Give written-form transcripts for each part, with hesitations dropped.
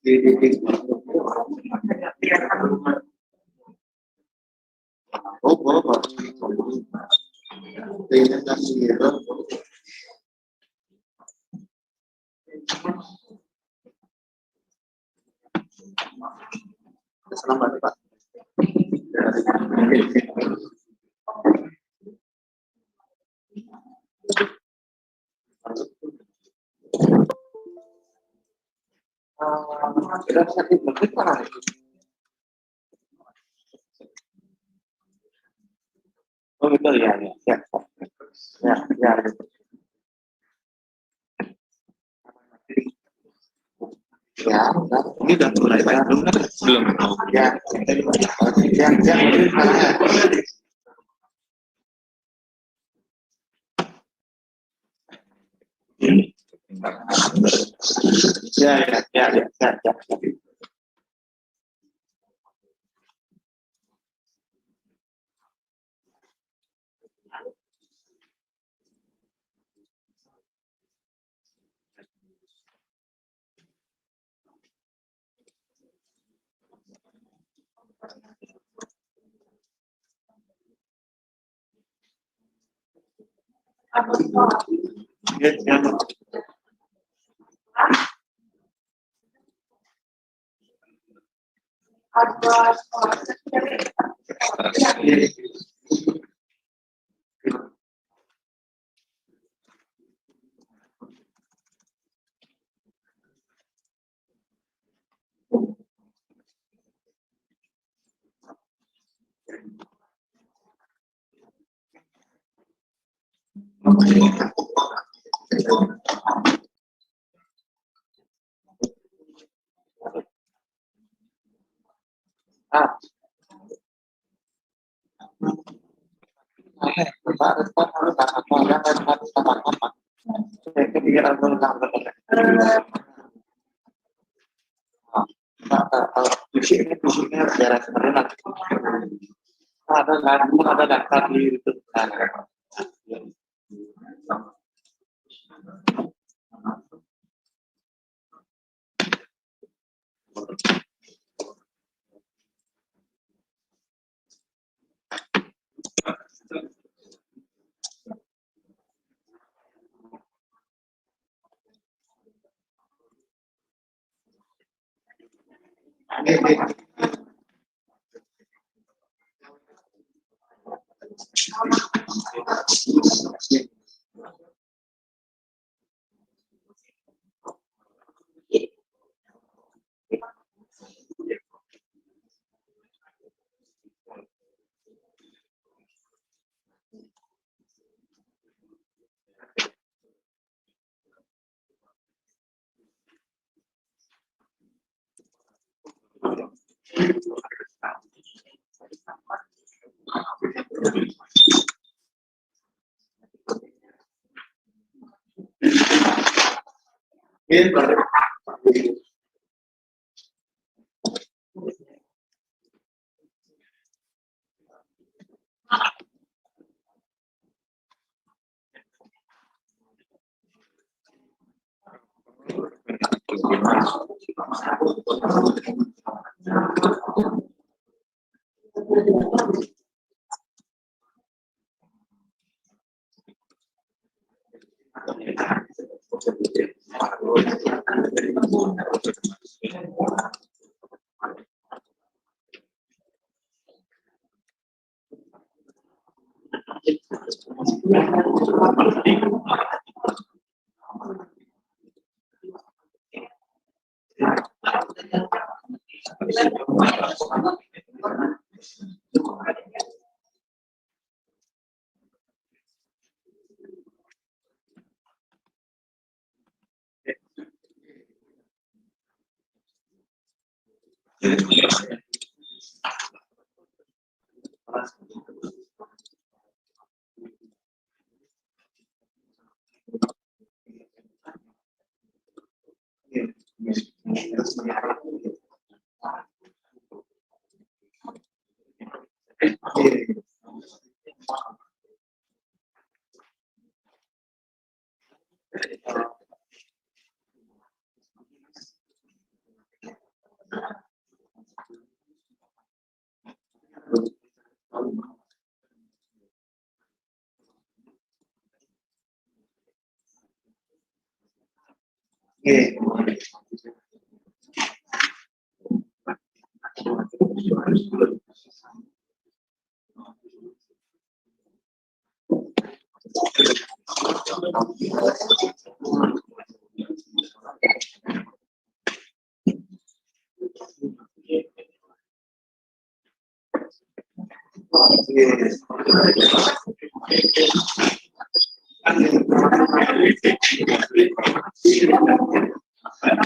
Selamat Pak. Sudah sakit banget Pak. Oh betul ya, ya. Ya, ini udah mulai banyak belum kan? Belum. Ya, ya. Ada daftar di YouTube.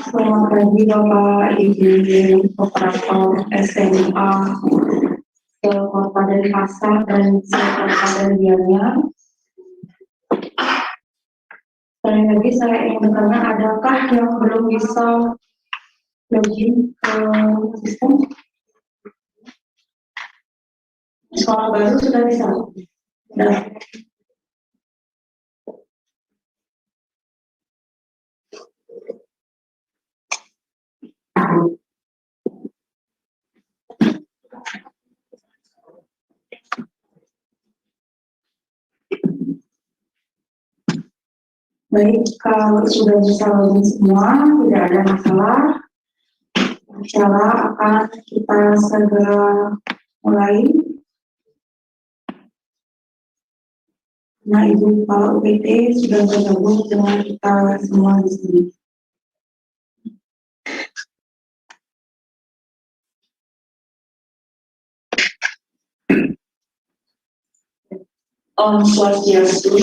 Selamat pagi Bapak Ibu operator SMA Kota Denpasar dan Kabupaten Gianyar. Sekali lagi saya ingin bertanya, adakah yang belum bisa login ke sistem? Soal baru sudah bisa? Sudah. Baik, kalau sudah bisa login semua, tidak ada masalah. Insyaallah akan kita segera mulai. Nah, Ibu Kepala UPT sudah bergabung dengan kita semua di sini. Om Swastiastu.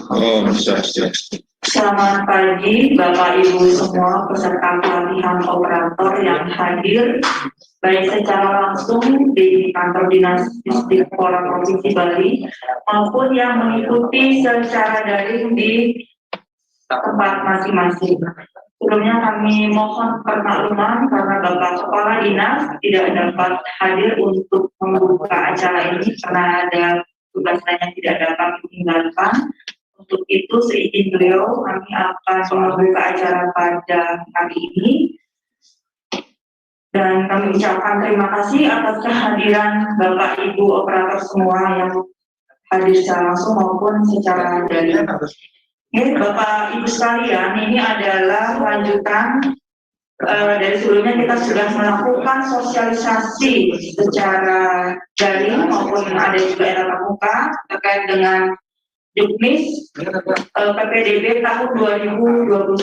Om Swastiastu. Selamat pagi Bapak Ibu semua peserta pelatihan operator yang hadir baik secara langsung di kantor dinas Distrik-Pora Provinsi Bali maupun yang mengikuti secara daring di tempat masing-masing. Sebelumnya kami mohon permakluman karena Bapak Kepala Dinas tidak dapat hadir untuk membuka acara ini karena ada tugasnya yang tidak dapat ditinggalkan. Untuk itu seizin beliau kami akan membuka acara pada kali ini dan kami ucapkan terima kasih atas kehadiran Bapak Ibu operator semua yang hadir secara langsung maupun secara daring. Ya, Bapak Ibu sekalian, ini adalah lanjutan dari sebelumnya kita sudah melakukan sosialisasi secara daring maupun ada juga tatap muka terkait dengan Juknis PPDB tahun 2021.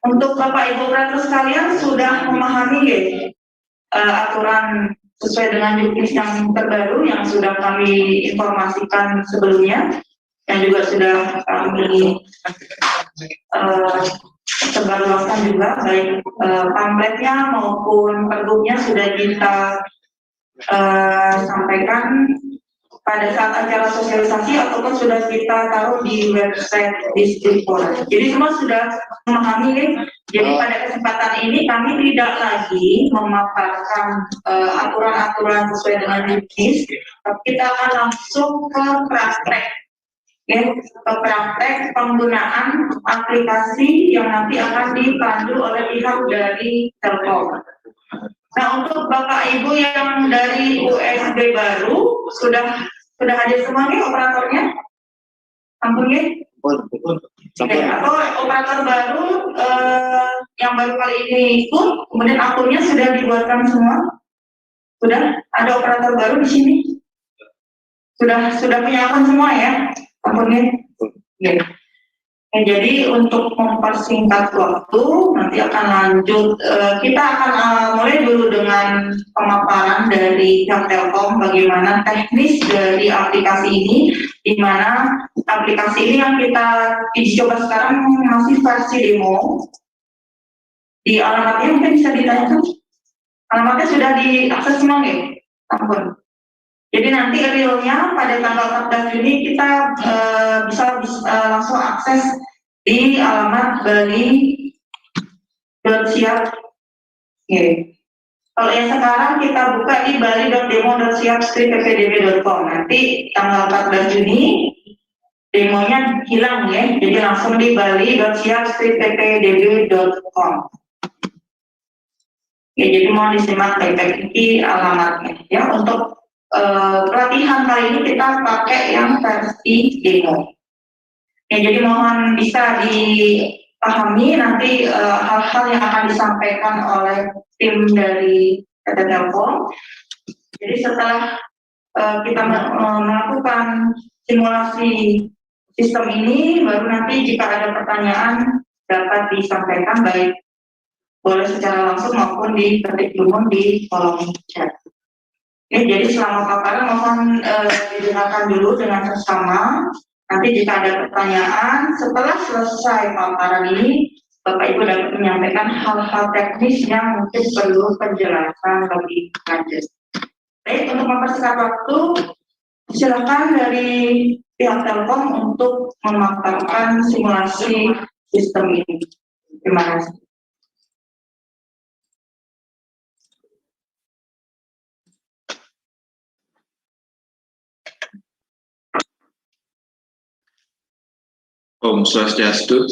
Untuk Bapak Ibu operator sekalian sudah memahami aturan sesuai dengan Juknis yang terbaru yang sudah kami informasikan sebelumnya, yang juga sudah kami sebarluaskan juga, baik pamfletnya maupun pergubnya sudah kita sampaikan pada saat acara sosialisasi ataupun sudah kita taruh di website Distrik-Pora. Jadi semua sudah memahami. Jadi pada kesempatan ini kami tidak lagi memaparkan aturan-aturan sesuai dengan Juknis, tapi kita akan langsung ke praktek. Ke praktek penggunaan aplikasi yang nanti akan dipandu oleh pihak dari Telkom. Nah, untuk Bapak Ibu yang dari USB baru sudah hadir semua nih operatornya? Ampun ya? Atau operator baru yang baru kali ini ikut, kemudian akunnya sudah dibuatkan semua? Sudah? Ada operator baru di sini? Sudah punya akun semua ya? Ampun ya? Jadi untuk mempersingkat waktu nanti akan lanjut, kita akan mulai dulu dengan pemaparan dari pihak Telkom bagaimana teknis dari aplikasi ini, di mana aplikasi ini yang kita uji coba sekarang masih versi demo. Di alamatnya mungkin bisa ditanyakan, alamatnya sudah diakses semua nih, ampun. Jadi nanti realnya pada tanggal 14 Juni kita bisa langsung akses di alamat bali.siap. Kalau yang sekarang kita buka di bali.demo.siap-ppdb.com. Nanti tanggal 14 Juni demonya hilang ya. Jadi langsung di bali.siap-ppdb.com. Ya, jadi mohon disimak baik-baik ini alamatnya ya. Untuk pelatihan kali ini kita pakai yang versi demo. Ya, jadi mohon bisa pahami nanti hal-hal yang akan disampaikan oleh tim dari PT Telkom. Jadi setelah kita melakukan simulasi sistem ini, baru nanti jika ada pertanyaan dapat disampaikan baik boleh secara langsung maupun diketik dulu di kolom chat. Oke, jadi selama paparan mohon didengarkan dulu dengan seksama. Nanti jika ada pertanyaan setelah selesai paparan ini, Bapak Ibu dapat menyampaikan hal-hal teknis yang mungkin perlu penjelasan lebih lanjut. Baik, untuk mempersingkat waktu, silakan dari pihak Telkom untuk memaparkan simulasi sistem ini. Terima kasih. Om Swastiastu.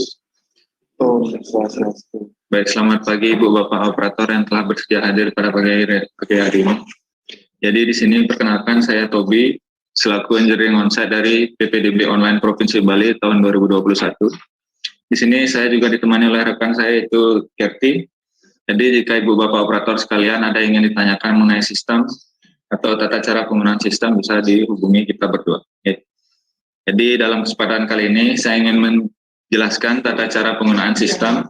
Om Swastiastu. Baik, selamat pagi Ibu Bapak Operator yang telah bersedia hadir pada pagi hari ini. Jadi di sini perkenalkan saya Tobi selaku Engineering Onsite dari PPDB Online Provinsi Bali tahun 2021. Di sini saya juga ditemani oleh rekan saya itu Kerti. Jadi jika Ibu Bapak Operator sekalian ada yang ingin ditanyakan mengenai sistem atau tata cara penggunaan sistem bisa dihubungi kita berdua. Jadi dalam kesempatan kali ini saya ingin menjelaskan tata cara penggunaan sistem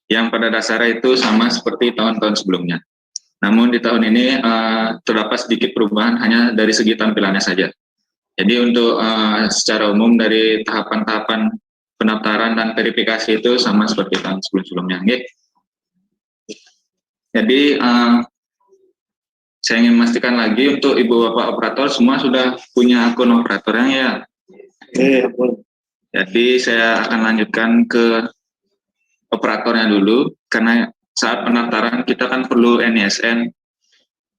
yang pada dasarnya itu sama seperti tahun-tahun sebelumnya. Namun di tahun ini terdapat sedikit perubahan hanya dari segi tampilannya saja. Jadi untuk secara umum dari tahapan-tahapan pendaftaran dan verifikasi itu sama seperti tahun sebelum-sebelumnya. Jadi saya ingin memastikan lagi untuk Ibu Bapak Operator semua sudah punya akun operatornya ya. Jadi saya akan lanjutkan ke operatornya dulu, karena saat pendaftaran kita kan perlu NISN.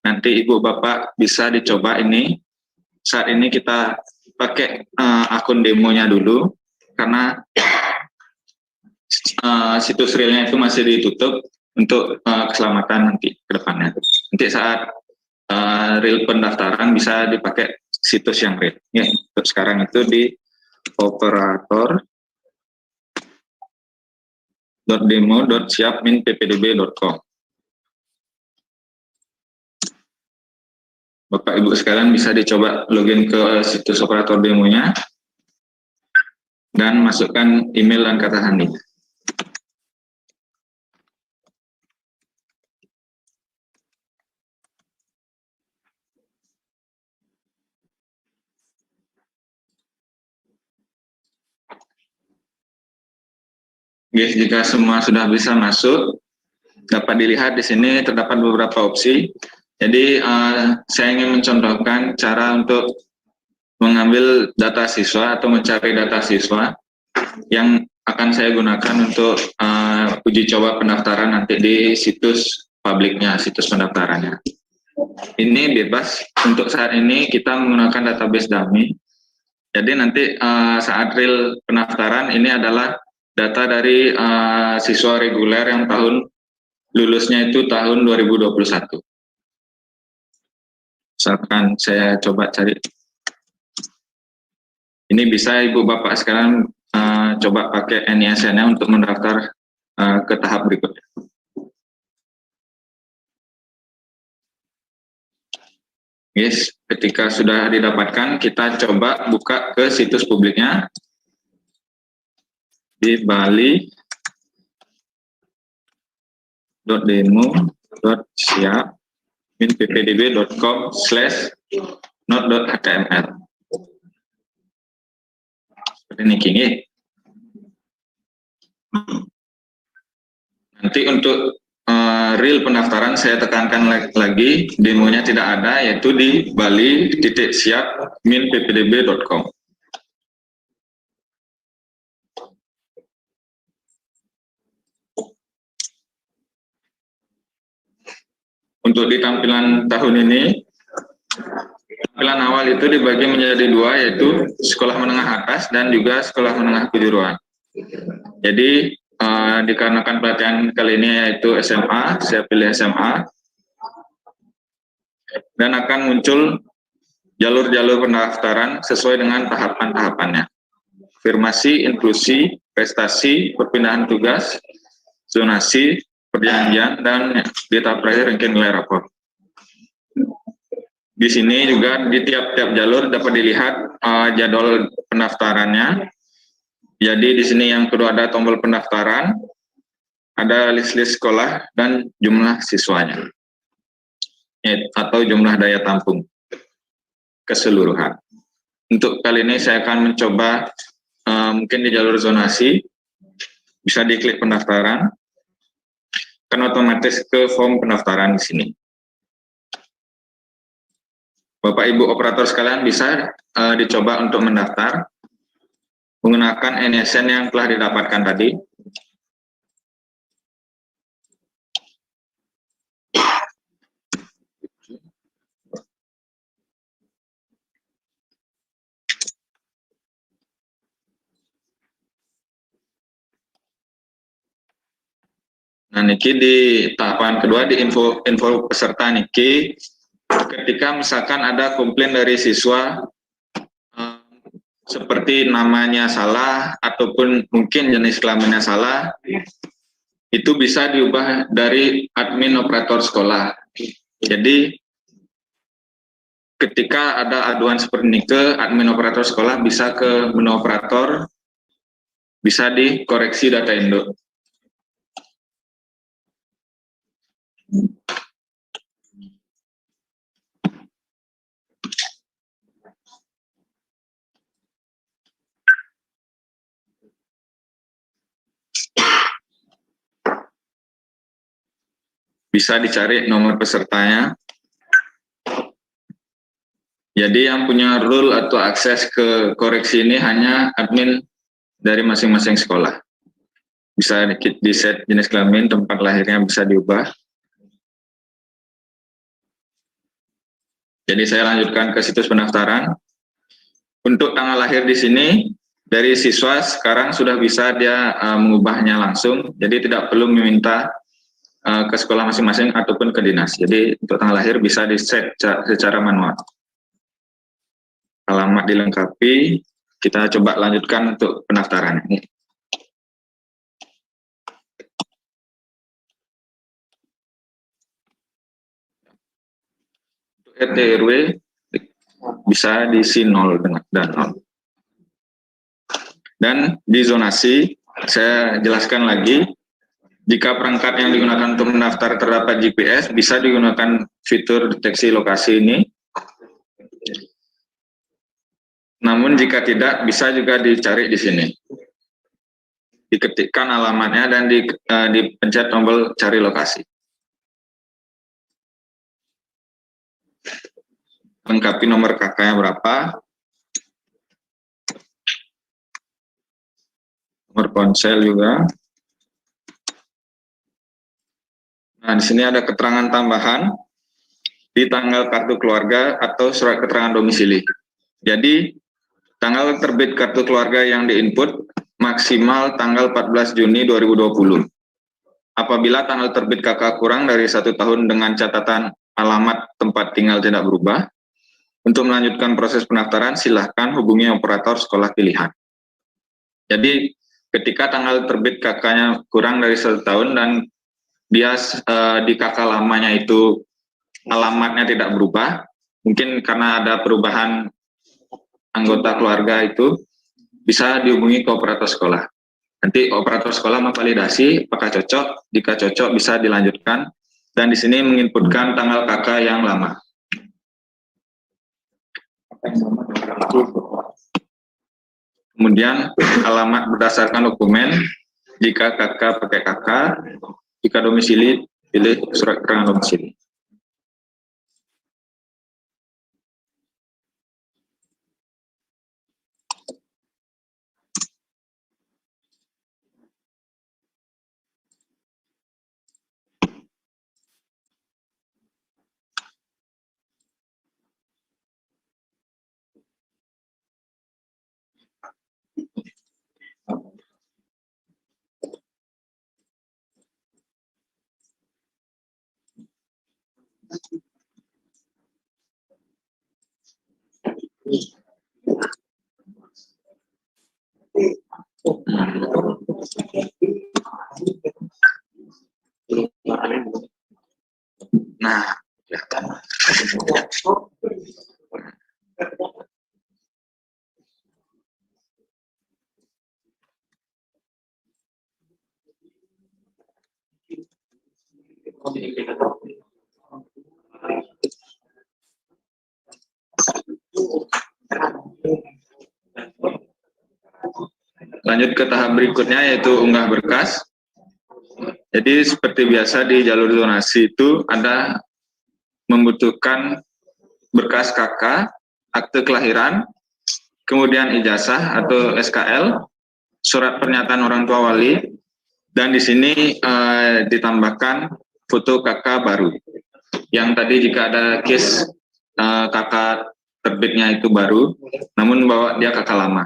Nanti Ibu Bapak bisa dicoba ini. Saat ini kita pakai akun demonya dulu, karena situs realnya itu masih ditutup untuk keselamatan nanti ke depannya. Nanti saat real pendaftaran bisa dipakai situs yang real. Ya, untuk sekarang itu di operator.demo.siap-ppdb.com. Bapak Ibu sekalian bisa dicoba login ke situs operator demonya dan masukkan email dan kata sandi. Guys, jika semua sudah bisa masuk, dapat dilihat di sini terdapat beberapa opsi. Jadi saya ingin mencontohkan cara untuk mengambil data siswa atau mencari data siswa yang akan saya gunakan untuk uji coba pendaftaran nanti di situs publiknya, situs pendaftarannya. Ini bebas, untuk saat ini kita menggunakan database dummy. Jadi nanti saat real pendaftaran ini adalah data dari siswa reguler yang tahun lulusnya itu tahun 2021. Misalkan saya coba cari. Ini bisa Ibu Bapak sekarang coba pakai NISN-nya untuk mendaftar ke tahap berikutnya. Yes, ketika sudah didapatkan, kita coba buka ke situs publiknya di bali.demo.siap-ppdb.com/not.html. Seperti ini kini. Nanti untuk real pendaftaran saya tekankan lagi, demonya tidak ada, yaitu di bali.siap-ppdb.com. Untuk di tampilan tahun ini, tampilan awal itu dibagi menjadi dua, yaitu sekolah menengah atas dan juga sekolah menengah kejuruan. Jadi dikarenakan pelatihan kali ini yaitu SMA, saya pilih SMA, dan akan muncul jalur-jalur pendaftaran sesuai dengan tahapan-tahapannya. afirmasi, inklusi, prestasi, perpindahan tugas, zonasi, perjanjian, dan di tahap terakhir ranking nilai rapor. Di sini juga di tiap-tiap jalur dapat dilihat jadwal pendaftarannya. Jadi di sini yang kedua ada tombol pendaftaran, ada list-list sekolah, dan jumlah siswanya, atau jumlah daya tampung keseluruhan. Untuk kali ini saya akan mencoba mungkin di jalur zonasi, bisa diklik pendaftaran, kan otomatis ke form pendaftaran di sini. Bapak Ibu operator sekalian bisa dicoba untuk mendaftar menggunakan NSN yang telah didapatkan tadi. Nah, niki di tahapan kedua di info peserta niki, ketika misalkan ada komplain dari siswa seperti namanya salah ataupun mungkin jenis kelaminnya salah, itu bisa diubah dari admin operator sekolah. Jadi ketika ada aduan seperti ini ke admin operator sekolah, bisa ke menu operator, bisa dikoreksi data induk. Bisa dicari nomor pesertanya. Jadi yang punya rule atau akses ke koreksi ini hanya admin dari masing-masing sekolah. Bisa di set jenis kelamin, tempat lahirnya bisa diubah. Jadi saya lanjutkan ke situs pendaftaran. Untuk tanggal lahir di sini, dari siswa sekarang sudah bisa dia mengubahnya langsung, jadi tidak perlu meminta ke sekolah masing-masing ataupun ke dinas. Jadi untuk tanggal lahir bisa di-set secara manual. Alamat dilengkapi, kita coba lanjutkan untuk pendaftaran ini. Untuk RT RW bisa diisi 0 dan 0. Dan di zonasi, saya jelaskan lagi, jika perangkat yang digunakan untuk mendaftar terdapat GPS, bisa digunakan fitur deteksi lokasi ini. Namun jika tidak, bisa juga dicari di sini. Diketikkan alamatnya dan dipencet tombol cari lokasi. Lengkapi nomor kakaknya berapa, nomor ponsel juga. Nah, di sini ada keterangan tambahan di tanggal kartu keluarga atau surat keterangan domisili. Jadi, tanggal terbit kartu keluarga yang diinput maksimal tanggal 14 Juni 2020. Apabila tanggal terbit KK kurang dari 1 tahun dengan catatan alamat tempat tinggal tidak berubah, untuk melanjutkan proses pendaftaran, silahkan hubungi operator sekolah pilihan. Jadi, ketika tanggal terbit KK-nya kurang dari 1 tahun dan dia di KK lamanya itu alamatnya tidak berubah, mungkin karena ada perubahan anggota keluarga itu, bisa dihubungi ke operator sekolah. Nanti operator sekolah memvalidasi apakah cocok, jika cocok bisa dilanjutkan, dan di sini menginputkan tanggal KK yang lama. Kemudian alamat berdasarkan dokumen, jika KK pakai KK, jika domisili pilih surat keterangan domisili. Nah, kelihatan. Lanjut ke tahap berikutnya, yaitu unggah berkas. Jadi seperti biasa di jalur zonasi itu ada membutuhkan berkas KK, akte kelahiran, kemudian ijazah atau SKL, surat pernyataan orang tua wali, dan di sini ditambahkan foto KK baru. Yang tadi jika ada case KK terbitnya itu baru, namun bawa dia KK lama.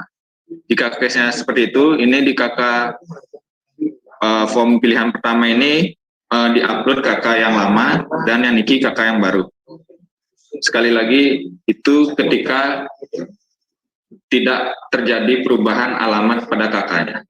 Jika case-nya seperti itu, ini di KK form pilihan pertama ini diupload KK yang lama dan yang niki KK yang baru. Sekali lagi, itu ketika tidak terjadi perubahan alamat pada KK-nya.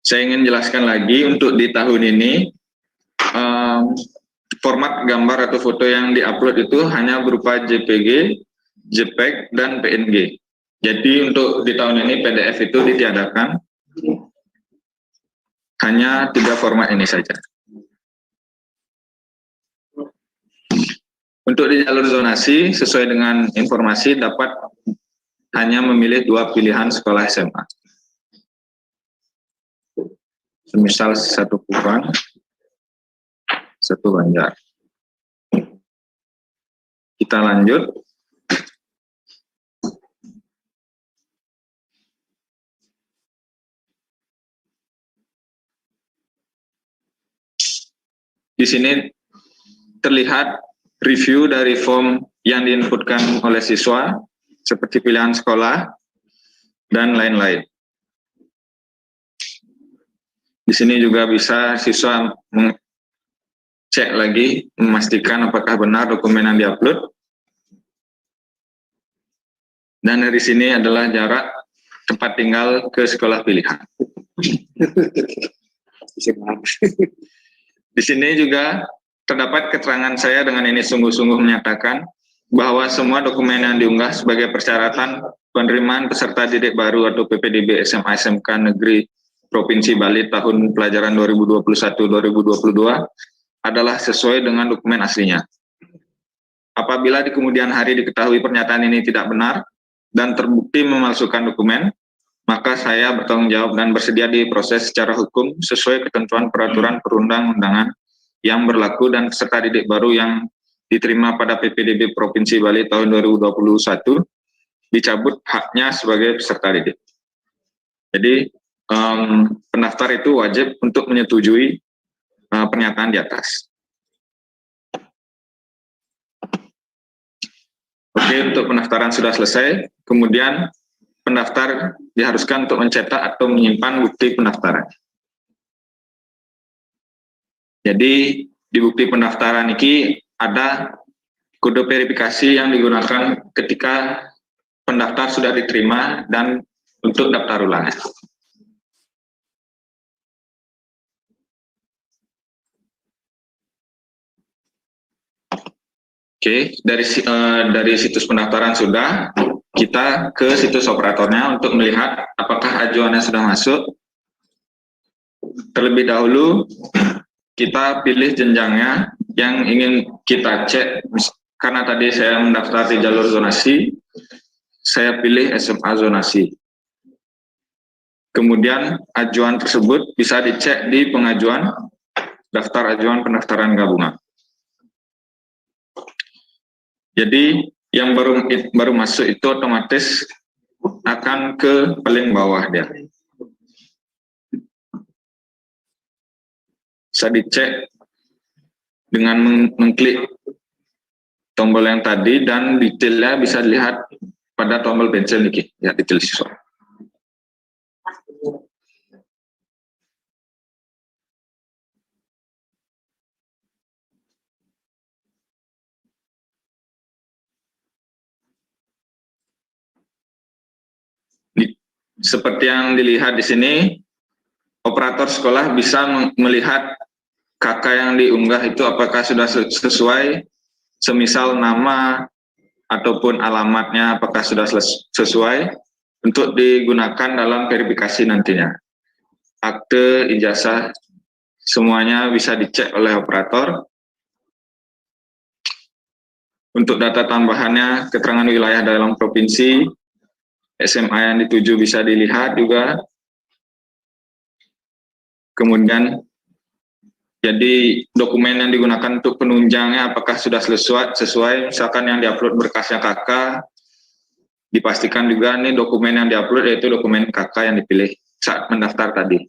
Saya ingin jelaskan lagi untuk di tahun ini, format gambar atau foto yang diupload itu hanya berupa JPG, JPEG, dan PNG. Jadi untuk di tahun ini PDF itu ditiadakan, hanya 3 format ini saja. Untuk di jalur zonasi, sesuai dengan informasi dapat hanya memilih 2 pilihan sekolah SMA. Misal 1 Kupang, 1 Banjar. Kita lanjut. Di sini terlihat review dari form yang diinputkan oleh siswa, seperti pilihan sekolah, dan lain-lain. Di sini juga bisa siswa cek lagi, memastikan apakah benar dokumen yang diupload. Dan dari sini adalah jarak tempat tinggal ke sekolah pilihan. Di sini juga terdapat keterangan saya dengan ini sungguh-sungguh menyatakan bahwa semua dokumen yang diunggah sebagai persyaratan penerimaan peserta didik baru atau PPDB SMA SMK Negeri Provinsi Bali tahun pelajaran 2021-2022 adalah sesuai dengan dokumen aslinya. Apabila di kemudian hari diketahui pernyataan ini tidak benar dan terbukti memalsukan dokumen, maka saya bertanggung jawab dan bersedia diproses secara hukum sesuai ketentuan peraturan perundang-undangan yang berlaku dan peserta didik baru yang diterima pada PPDB Provinsi Bali tahun 2021 dicabut haknya sebagai peserta didik. Jadi pendaftar itu wajib untuk menyetujui pernyataan di atas. Oke, untuk pendaftaran sudah selesai, kemudian pendaftar diharuskan untuk mencetak atau menyimpan bukti pendaftaran. Jadi di bukti pendaftaran ini ada kode verifikasi yang digunakan ketika pendaftar sudah diterima dan untuk daftar ulang. Oke, dari situs pendaftaran sudah, kita ke situs operatornya untuk melihat apakah ajuannya sudah masuk. Terlebih dahulu, kita pilih jenjangnya yang ingin kita cek. Karena tadi saya mendaftar di jalur zonasi, saya pilih SMA zonasi. Kemudian ajuan tersebut bisa dicek di pengajuan, daftar ajuan pendaftaran gabungan. Jadi yang baru masuk itu otomatis akan ke paling bawah dia. Bisa dicek dengan mengklik tombol yang tadi, dan detailnya bisa dilihat pada tombol pensil niki, ya detail siswa. Seperti yang dilihat di sini, operator sekolah bisa melihat KK yang diunggah itu apakah sudah sesuai, semisal nama ataupun alamatnya apakah sudah sesuai untuk digunakan dalam verifikasi nantinya. Akte, ijazah, semuanya bisa dicek oleh operator. Untuk data tambahannya, keterangan wilayah dalam provinsi, SMA yang dituju bisa dilihat juga. Kemudian, jadi dokumen yang digunakan untuk penunjangnya apakah sudah sesuai, misalkan yang diupload berkasnya KK, dipastikan juga nih dokumen yang diupload yaitu dokumen KK yang dipilih saat mendaftar tadi.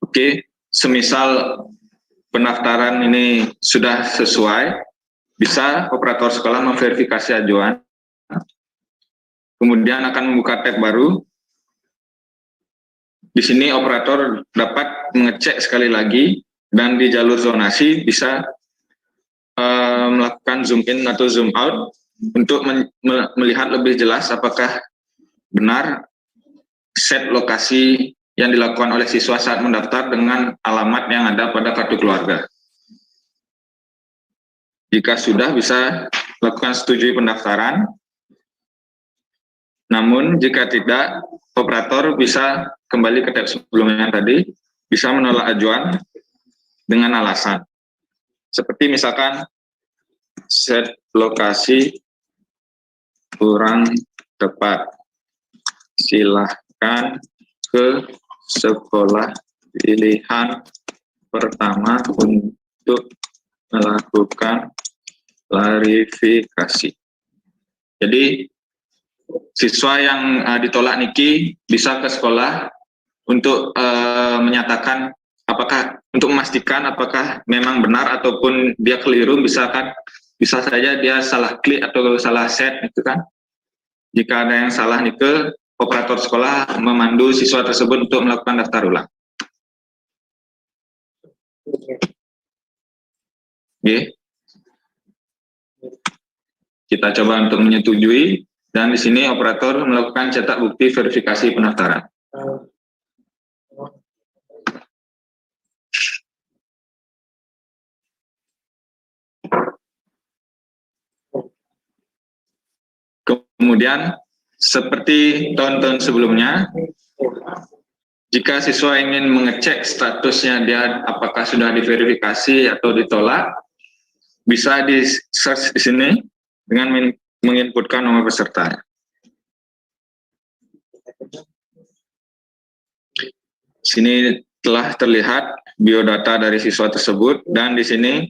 Oke, semisal pendaftaran ini sudah sesuai, bisa operator sekolah memverifikasi ajuan, kemudian akan membuka tab baru. Di sini operator dapat mengecek sekali lagi, dan di jalur zonasi bisa melakukan zoom in atau zoom out untuk melihat lebih jelas apakah benar set lokasi yang dilakukan oleh siswa saat mendaftar dengan alamat yang ada pada kartu keluarga. Jika sudah, bisa lakukan setujui pendaftaran. Namun jika tidak, operator bisa kembali ke tab sebelumnya tadi, bisa menolak ajuan dengan alasan. Seperti misalkan set lokasi kurang tepat, silahkan ke sekolah pilihan pertama untuk melakukan klarifikasi. Jadi siswa yang ditolak niki bisa ke sekolah untuk menyatakan apakah, untuk memastikan apakah memang benar ataupun dia keliru, bisa saja dia salah klik atau salah set gitu kan. Jika ada yang salah nike, operator sekolah memandu siswa tersebut untuk melakukan daftar ulang. Oke. Kita coba untuk menyetujui, dan di sini operator melakukan cetak bukti verifikasi pendaftaran. Kemudian, seperti tahun-tahun sebelumnya, jika siswa ingin mengecek statusnya dia apakah sudah diverifikasi atau ditolak, bisa di search di sini dengan menginputkan nomor peserta. Sini telah terlihat biodata dari siswa tersebut, dan di sini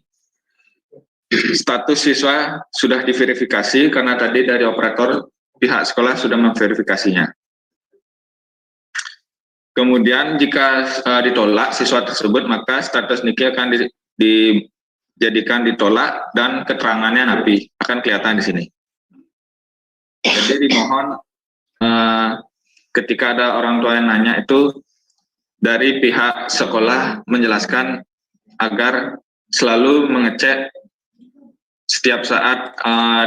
status siswa sudah diverifikasi karena tadi dari operator pihak sekolah sudah memverifikasinya. Kemudian jika ditolak siswa tersebut, maka status niki akan dijadikan ditolak dan keterangannya napi akan kelihatan di sini. Jadi dimohon ketika ada orang tua yang nanya itu dari pihak sekolah menjelaskan agar selalu mengecek setiap saat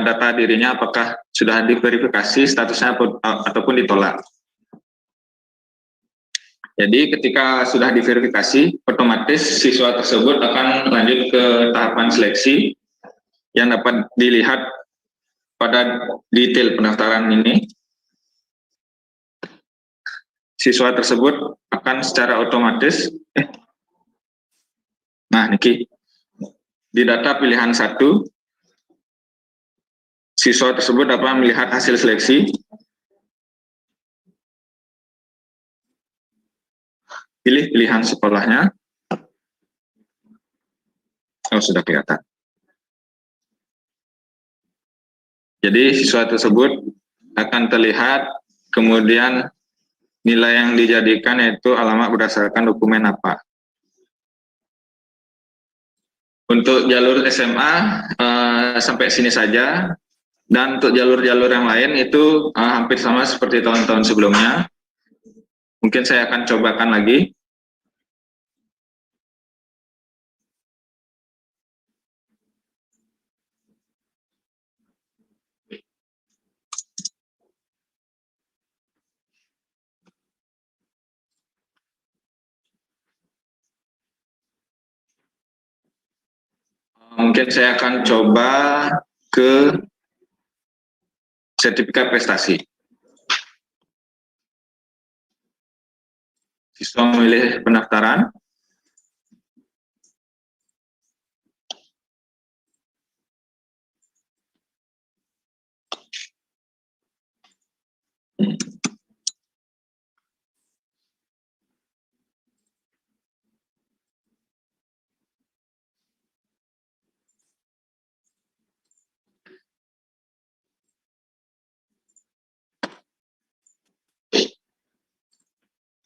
data dirinya apakah sudah diverifikasi statusnya ataupun ditolak. Jadi ketika sudah diverifikasi, otomatis siswa tersebut akan lanjut ke tahapan seleksi yang dapat dilihat pada detail pendaftaran ini. Siswa tersebut akan secara otomatis, nah niki, di data pilihan 1, siswa tersebut dapat melihat hasil seleksi, pilih pilihan sekolahnya, oh sudah kelihatan. Jadi siswa tersebut akan terlihat, kemudian nilai yang dijadikan yaitu alamat berdasarkan dokumen apa. Untuk jalur SMA sampai sini saja, dan untuk jalur-jalur yang lain itu hampir sama seperti tahun-tahun sebelumnya. Mungkin saya akan cobakan lagi. Mungkin saya akan coba ke sertifikat prestasi. Siswa memilih pendaftaran.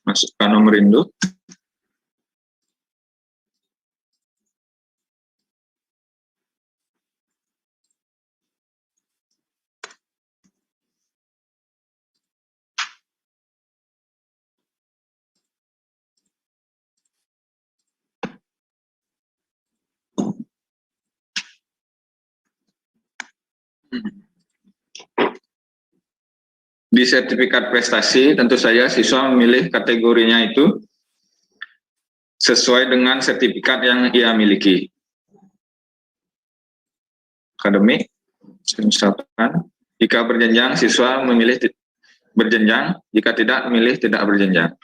Masukkan nomor induk. Di sertifikat prestasi, tentu saja siswa memilih kategorinya itu sesuai dengan sertifikat yang ia miliki. Akademik, misalkan, jika berjenjang, siswa memilih berjenjang, jika tidak, memilih tidak berjenjang.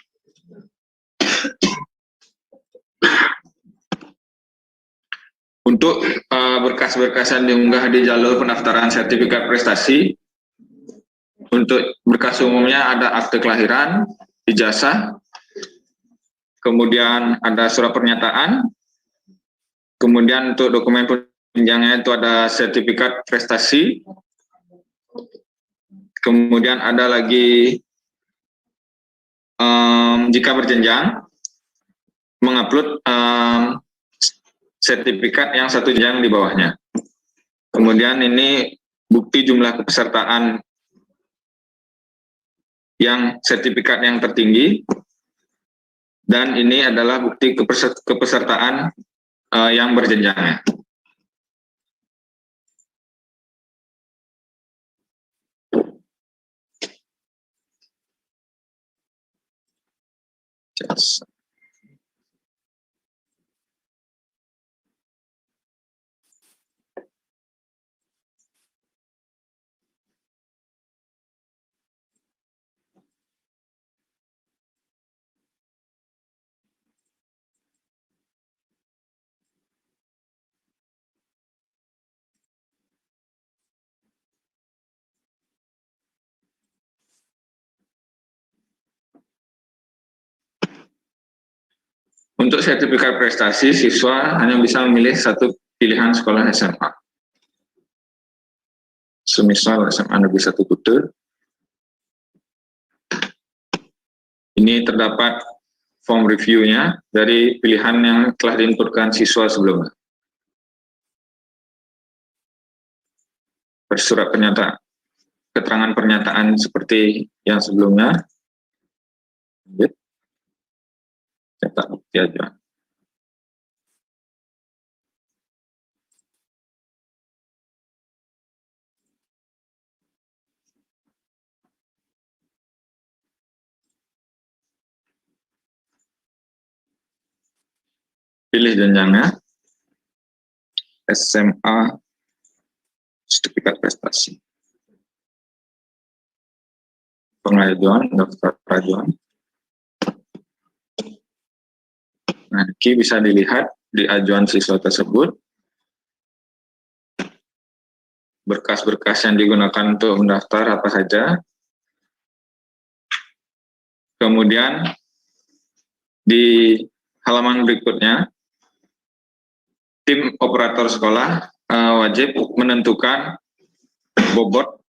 Untuk berkas-berkas yang diunggah di jalur pendaftaran sertifikat prestasi, untuk berkas umumnya ada akte kelahiran, ijazah, kemudian ada surat pernyataan, kemudian untuk dokumen penunjangnya itu ada sertifikat prestasi, kemudian ada lagi jika berjenjang, mengupload sertifikat yang satu jenjang di bawahnya. Kemudian ini bukti jumlah kepesertaan yang sertifikat yang tertinggi, dan ini adalah bukti kepesertaan yang berjenjangnya. Yes. Untuk sertifikat prestasi, siswa hanya bisa memilih satu pilihan sekolah SMA. Semisal SMA Negeri 1 Kute. Ini terdapat form reviewnya dari pilihan yang telah diinputkan siswa sebelumnya. Bersurat pernyataan, keterangan pernyataan seperti yang sebelumnya. Cetak bukti aja. Pilih jenjangnya, SMA, sertifikat prestasi. Pengajuan, daftar pengajuan. Nah, ini bisa dilihat di ajuan siswa tersebut. Berkas-berkas yang digunakan untuk mendaftar apa saja. Kemudian di halaman berikutnya, tim operator sekolah wajib menentukan bobot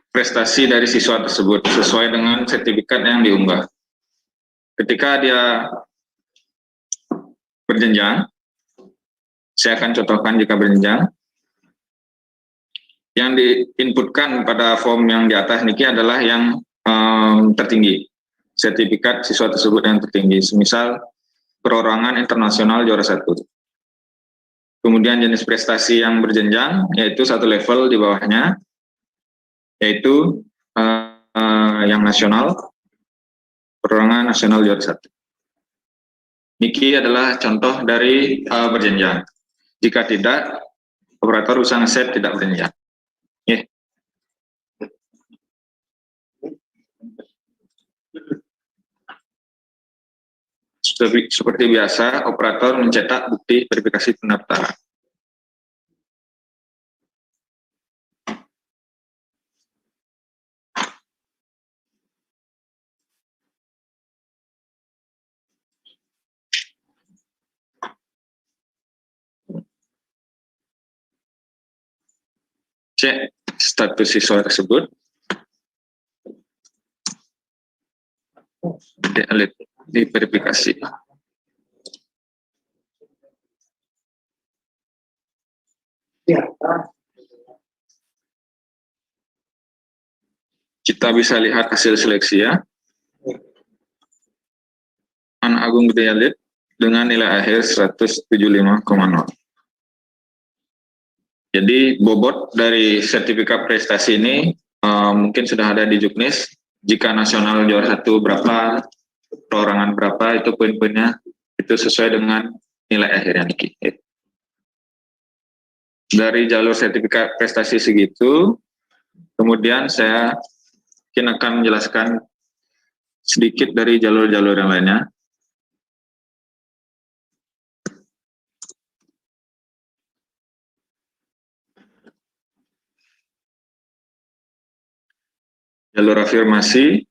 prestasi dari siswa tersebut sesuai dengan sertifikat yang diunggah. Ketika dia berjenjang, Saya akan contohkan jika berjenjang. Yang diinputkan pada form yang di atas niki adalah yang tertinggi, sertifikat siswa tersebut yang tertinggi, semisal perorangan internasional juara 1. Kemudian jenis prestasi yang berjenjang, yaitu satu level di bawahnya, yaitu yang nasional, perorangan nasional juara 1. Niki adalah contoh dari berjenjang. Jika tidak, operator usaha ngeset tidak berjenjang. Yeah. Seperti biasa, operator mencetak bukti verifikasi pendaftaran. Cek status siswa tersebut. Diverifikasi. Kita bisa lihat hasil seleksi ya. Anak Agung Gede Alit dengan nilai akhir 175,0. Jadi bobot dari sertifikat prestasi ini mungkin sudah ada di Juknis. Jika nasional juara 1 berapa, perorangan berapa, itu poin-poinnya itu sesuai dengan nilai akhirnya niki. Dari jalur sertifikat prestasi segitu, kemudian saya mungkin akan menjelaskan sedikit dari jalur-jalur yang lainnya. Jalur afirmasi,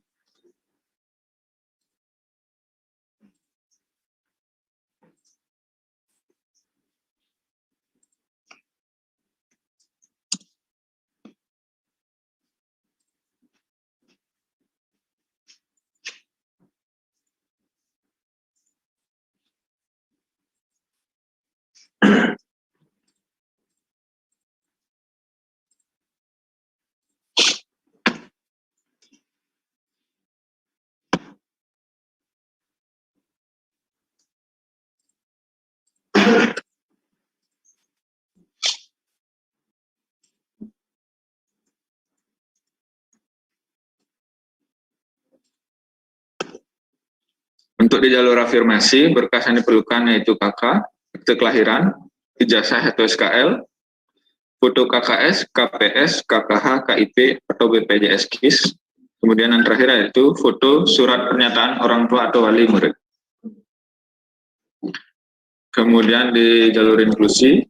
untuk di jalur afirmasi, berkas yang diperlukan yaitu KK, akte kelahiran, ijazah atau SKL, foto KKS, KPS, KKH, KIP, atau BPJS KIS. Kemudian yang terakhir yaitu foto surat pernyataan orang tua atau wali murid. Kemudian di jalur inklusi,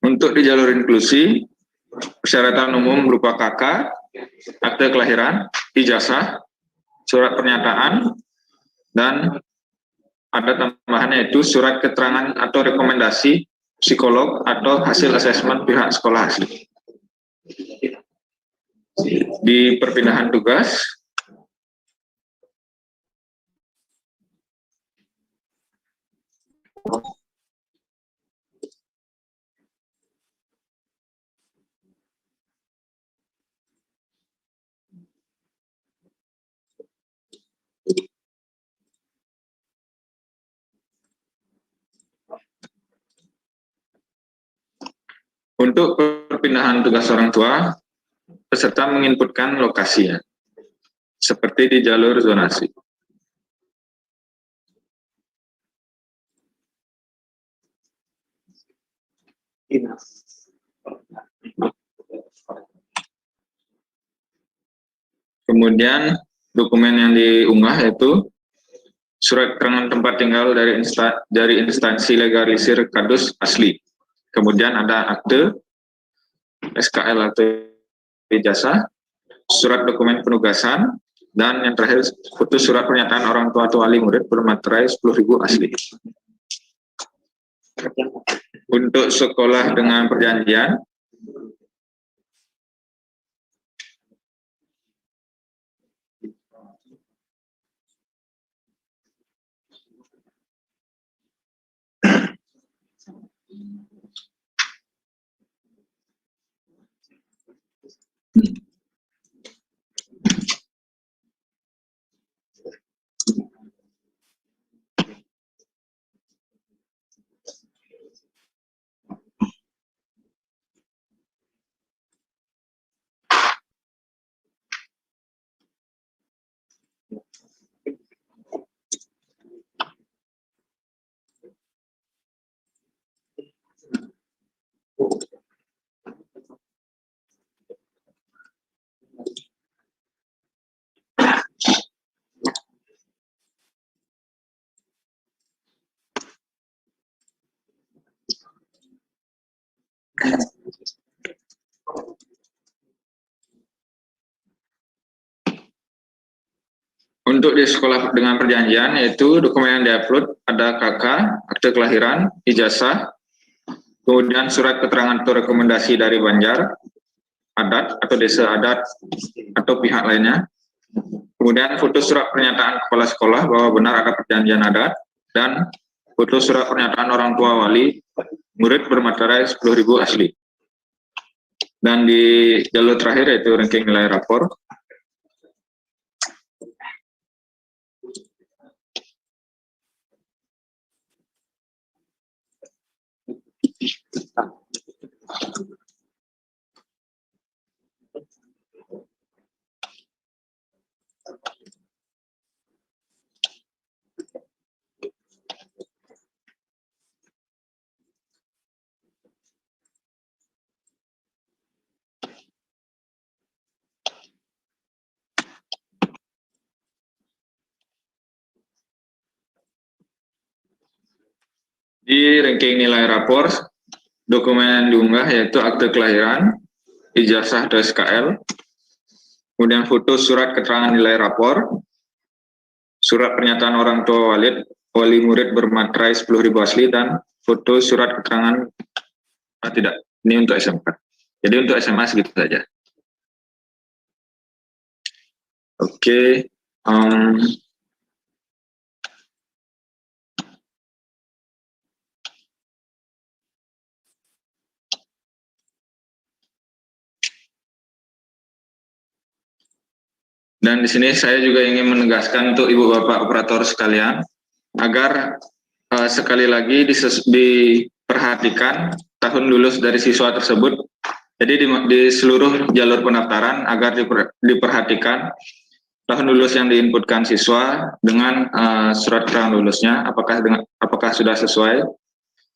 untuk di jalur inklusi, persyaratan umum berupa KK, akte kelahiran, ijazah, surat pernyataan, dan ada tambahannya yaitu surat keterangan atau rekomendasi psikolog atau hasil asesmen pihak sekolah asli. Di perpindahan tugas, untuk perpindahan tugas orang tua, peserta menginputkan lokasinya, seperti di jalur zonasi. Kemudian dokumen yang diunggah yaitu surat keterangan tempat tinggal dari instansi legalisir kardus asli. Kemudian ada akte, SKL atau ijazah, surat dokumen penugasan, dan yang terakhir foto surat pernyataan orang tua atau wali murid bermaterai 10.000 asli. Untuk sekolah dengan perjanjian, untuk di sekolah dengan perjanjian, yaitu dokumen yang diupload ada KK, akte kelahiran, ijazah, kemudian surat keterangan atau rekomendasi dari Banjar, adat atau desa adat atau pihak lainnya, kemudian foto surat pernyataan kepala sekolah bahwa benar ada perjanjian adat, dan foto surat pernyataan orang tua wali murid bermaterai 10.000 asli. Dan di jalur terakhir yaitu ranking nilai rapor. Di ranking nilai rapor, dokumen yang diunggah yaitu akte kelahiran, ijazah atau SKL, kemudian foto surat keterangan nilai rapor, surat pernyataan orang tua wali murid bermaterai 10.000 asli, dan foto surat keterangan tidak, ini untuk SMK. Jadi untuk SMA segitu saja. Oke. Dan di sini saya juga ingin menegaskan untuk Ibu Bapak operator sekalian, agar sekali lagi diperhatikan tahun lulus dari siswa tersebut. Jadi di seluruh jalur pendaftaran agar diperhatikan tahun lulus yang diinputkan siswa dengan surat keterangan lulusnya, apakah sudah sesuai.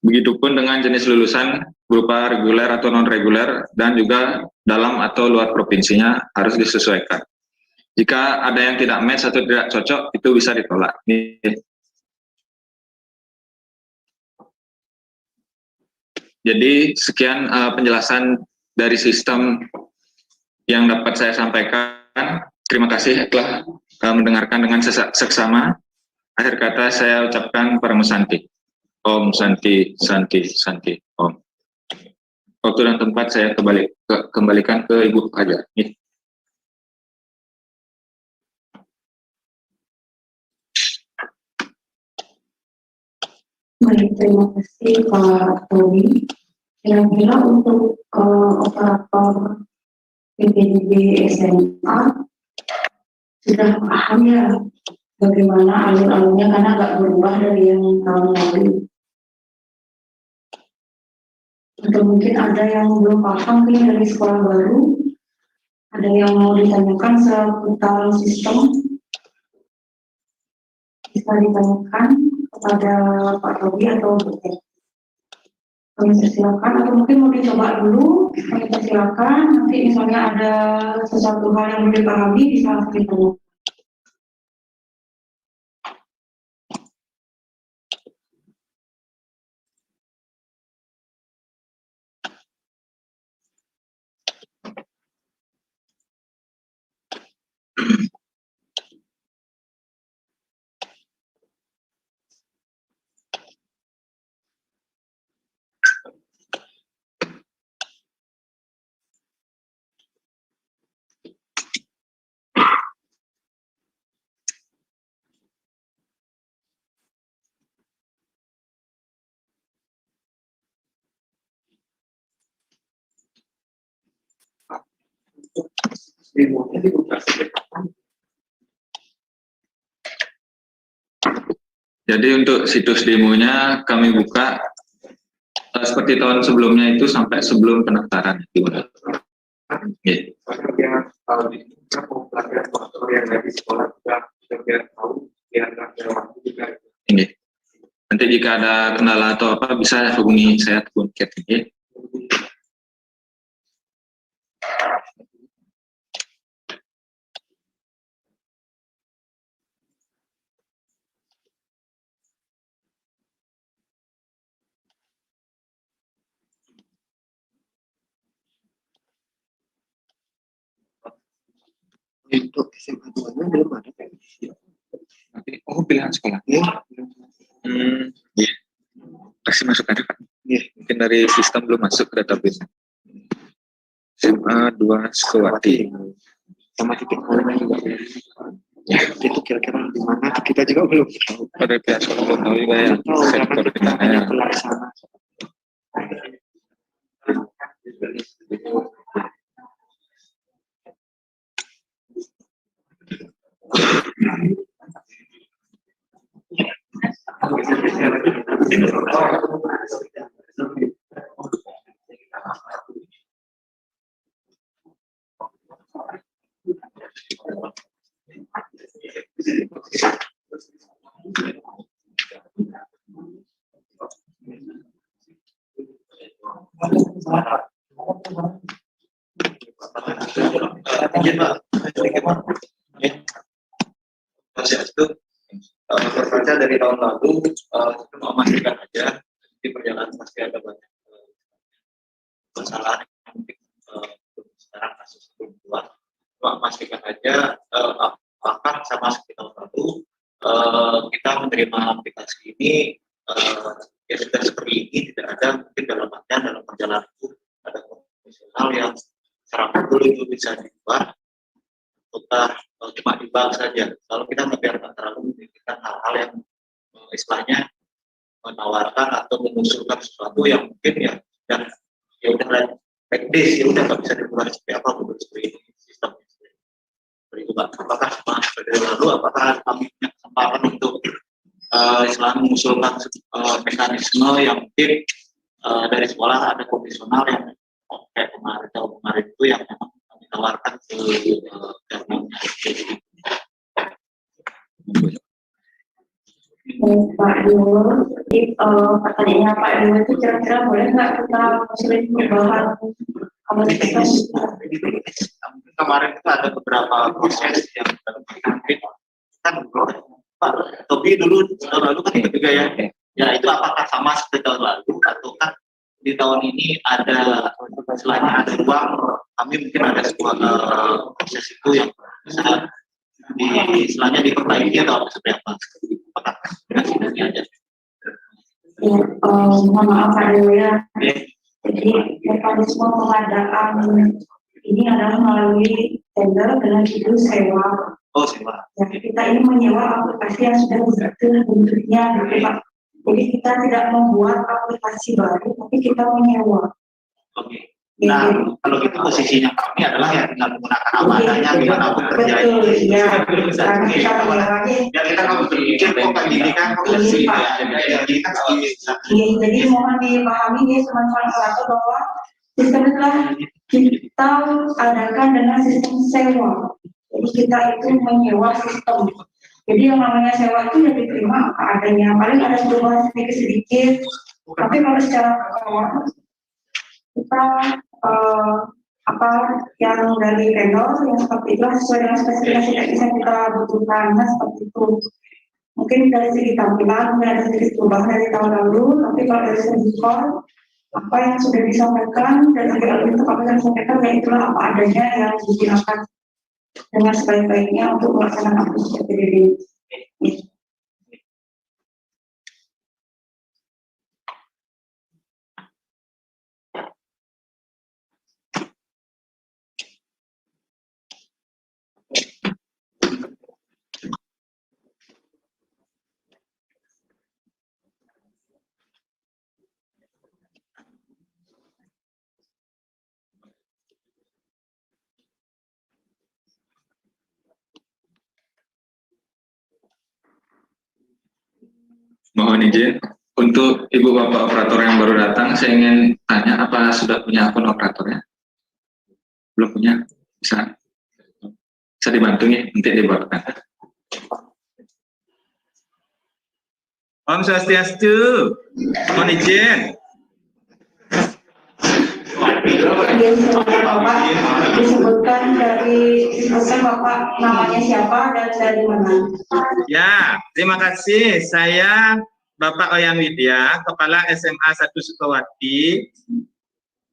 Begitupun dengan jenis lulusan berupa reguler atau non reguler, dan juga dalam atau luar provinsinya harus disesuaikan. Jika ada yang tidak match atau tidak cocok, itu bisa ditolak. Jadi sekian penjelasan dari sistem yang dapat saya sampaikan. Terima kasih telah mendengarkan dengan seksama. Akhir kata saya ucapkan Paramu Santi. Om Santi, Santi, Santi, Om. Waktu dan tempat saya kembalikan ke Ibu Hajar. Baik, terima kasih Pak Tobi. Kira-kira untuk operator PPDB SMA sudah paham ya bagaimana alur-alurnya, karena agak berubah dari yang tahun lalu. Atau mungkin ada yang belum paham nih dari sekolah baru, ada yang mau ditanyakan seputar sistem, bisa ditanyakan kepada Pak Tobi atau Bu. Kami persilakan, atau mungkin mau dicoba dulu, kami persilakan. Nanti misalnya ada sesuatu hal yang belum dipahami, bisa langsung ditanya. Demonya dibuka sejak kapan? Jadi untuk situs demonya kami buka seperti tahun sebelumnya itu sampai sebelum pendaftaran. Yeah. Karena tahun ini kita mau pelajaran motor yang dari sekolah juga tahu yang ada waktu juga. Ini. Nanti jika ada kendala atau apa bisa hubungi saya ataupun Cat. Okay. Untuk SMA 2-nya belum ada kan? Nanti, oh pilihan sekolah. Iya. Iya. Pasti masuk aja Pak. Iya. Mungkin dari sistem belum masuk ke database. SMA 2 Sukawati. Sama titik poinnya juga. Ya, itu kira-kira di mana kita juga belum tahu. Pada pihak sekolah belum tahu juga ya. Tahu karena kita hanya pelaksana. Proses itu berkaca dari tahun lalu, itu memastikan aja di perjalanan pasti ada banyak kesalahan yang mungkin sekarang kasus belum keluar. Memastikan aja apakah sama seperti tahun lalu kita menerima aplikasi ini ya sudah seperti ini, tidak ada mungkin dalam perjalanan itu ada profesional yang secara betul itu bisa diubah putar cuma dibahas saja. Kalau kita biar terlalu memikirkan hal-hal yang istilahnya menawarkan atau mengusulkan sesuatu yang mungkin ya udah teknis, ya udah nggak bisa diubah seperti apa menurut seperti ini sistemnya. Seperti itu Pak. Apakah dari lalu apakah kami punya kesempatan untuk istilahnya mengusulkan mekanisme yang mungkin dari sekolah ada profesional yang kayak kemarin itu yang memang kami tawarkan ke government. Pak Dio, jadi pertanyaannya Pak Dio itu kira-kira boleh nggak kita usulin perubahan komunitas? Kemarin itu ada beberapa proses yang mungkin kan Pak Tobi dulu tahun lalu kan ikut juga ya. Ya itu apakah sama seperti tahun lalu atau kan di tahun ini ada selain ada ruang kami mungkin ada sebuah proses itu yang bisa istilahnya diperbaiki atau seperti apa? Apakah ini aja? Ya, mohon maaf Pak Dio ya. Jadi mekanisme pengadaan ini adalah melalui tender dengan judul sewa. Oh sewa. Ya, kita ini menyewa aplikasi yang sudah betul bentuknya, gitu Pak. Jadi kita tidak membuat aplikasi baru, tapi kita menyewa. Oke. Nah, kalau itu posisinya kami adalah yang tinggal menggunakan apa adanya gimana pun terjadi. Betul, ya. Karena kita menyewanya. Ya kita nggak berpikir kok kayak gini kan, kok bersih ya. Jadi kan kalau bisa. Jadi mohon dipahami ya teman-teman operator bahwa sistem itu telah kita adakan dengan sistem sewa. Jadi kita itu menyewa sistem. Jadi yang namanya sewa itu ya diterima apa adanya. Paling ada perubahan sedikit-sedikit. Tapi kalau secara awal kita apa yang dari vendor yang seperti itu sesuai dengan spesifikasi teknis yang kita butuhkan, seperti itu. Mungkin dari segi tampilan ada sedikit perubahan dari tahun lalu, tapi kalau dari segi core apa yang sudah disampaikan dan juga itu apa yang disampaikan ya itulah apa adanya yang digunakan dengan sebaik-baiknya untuk melaksanakan aplikasi PDB. Mohon izin untuk Ibu Bapak operator yang baru datang, saya ingin tanya apa sudah punya akun operatornya? Belum punya? Bisa dibantu nih, nanti dibuatkan. Om Swastiastu, mohon izin. Disebutkan Bapak namanya siapa dan dari mana? Ya, terima kasih. Saya Bapak Oyan Widya, Kepala SMA 1 Sukawati.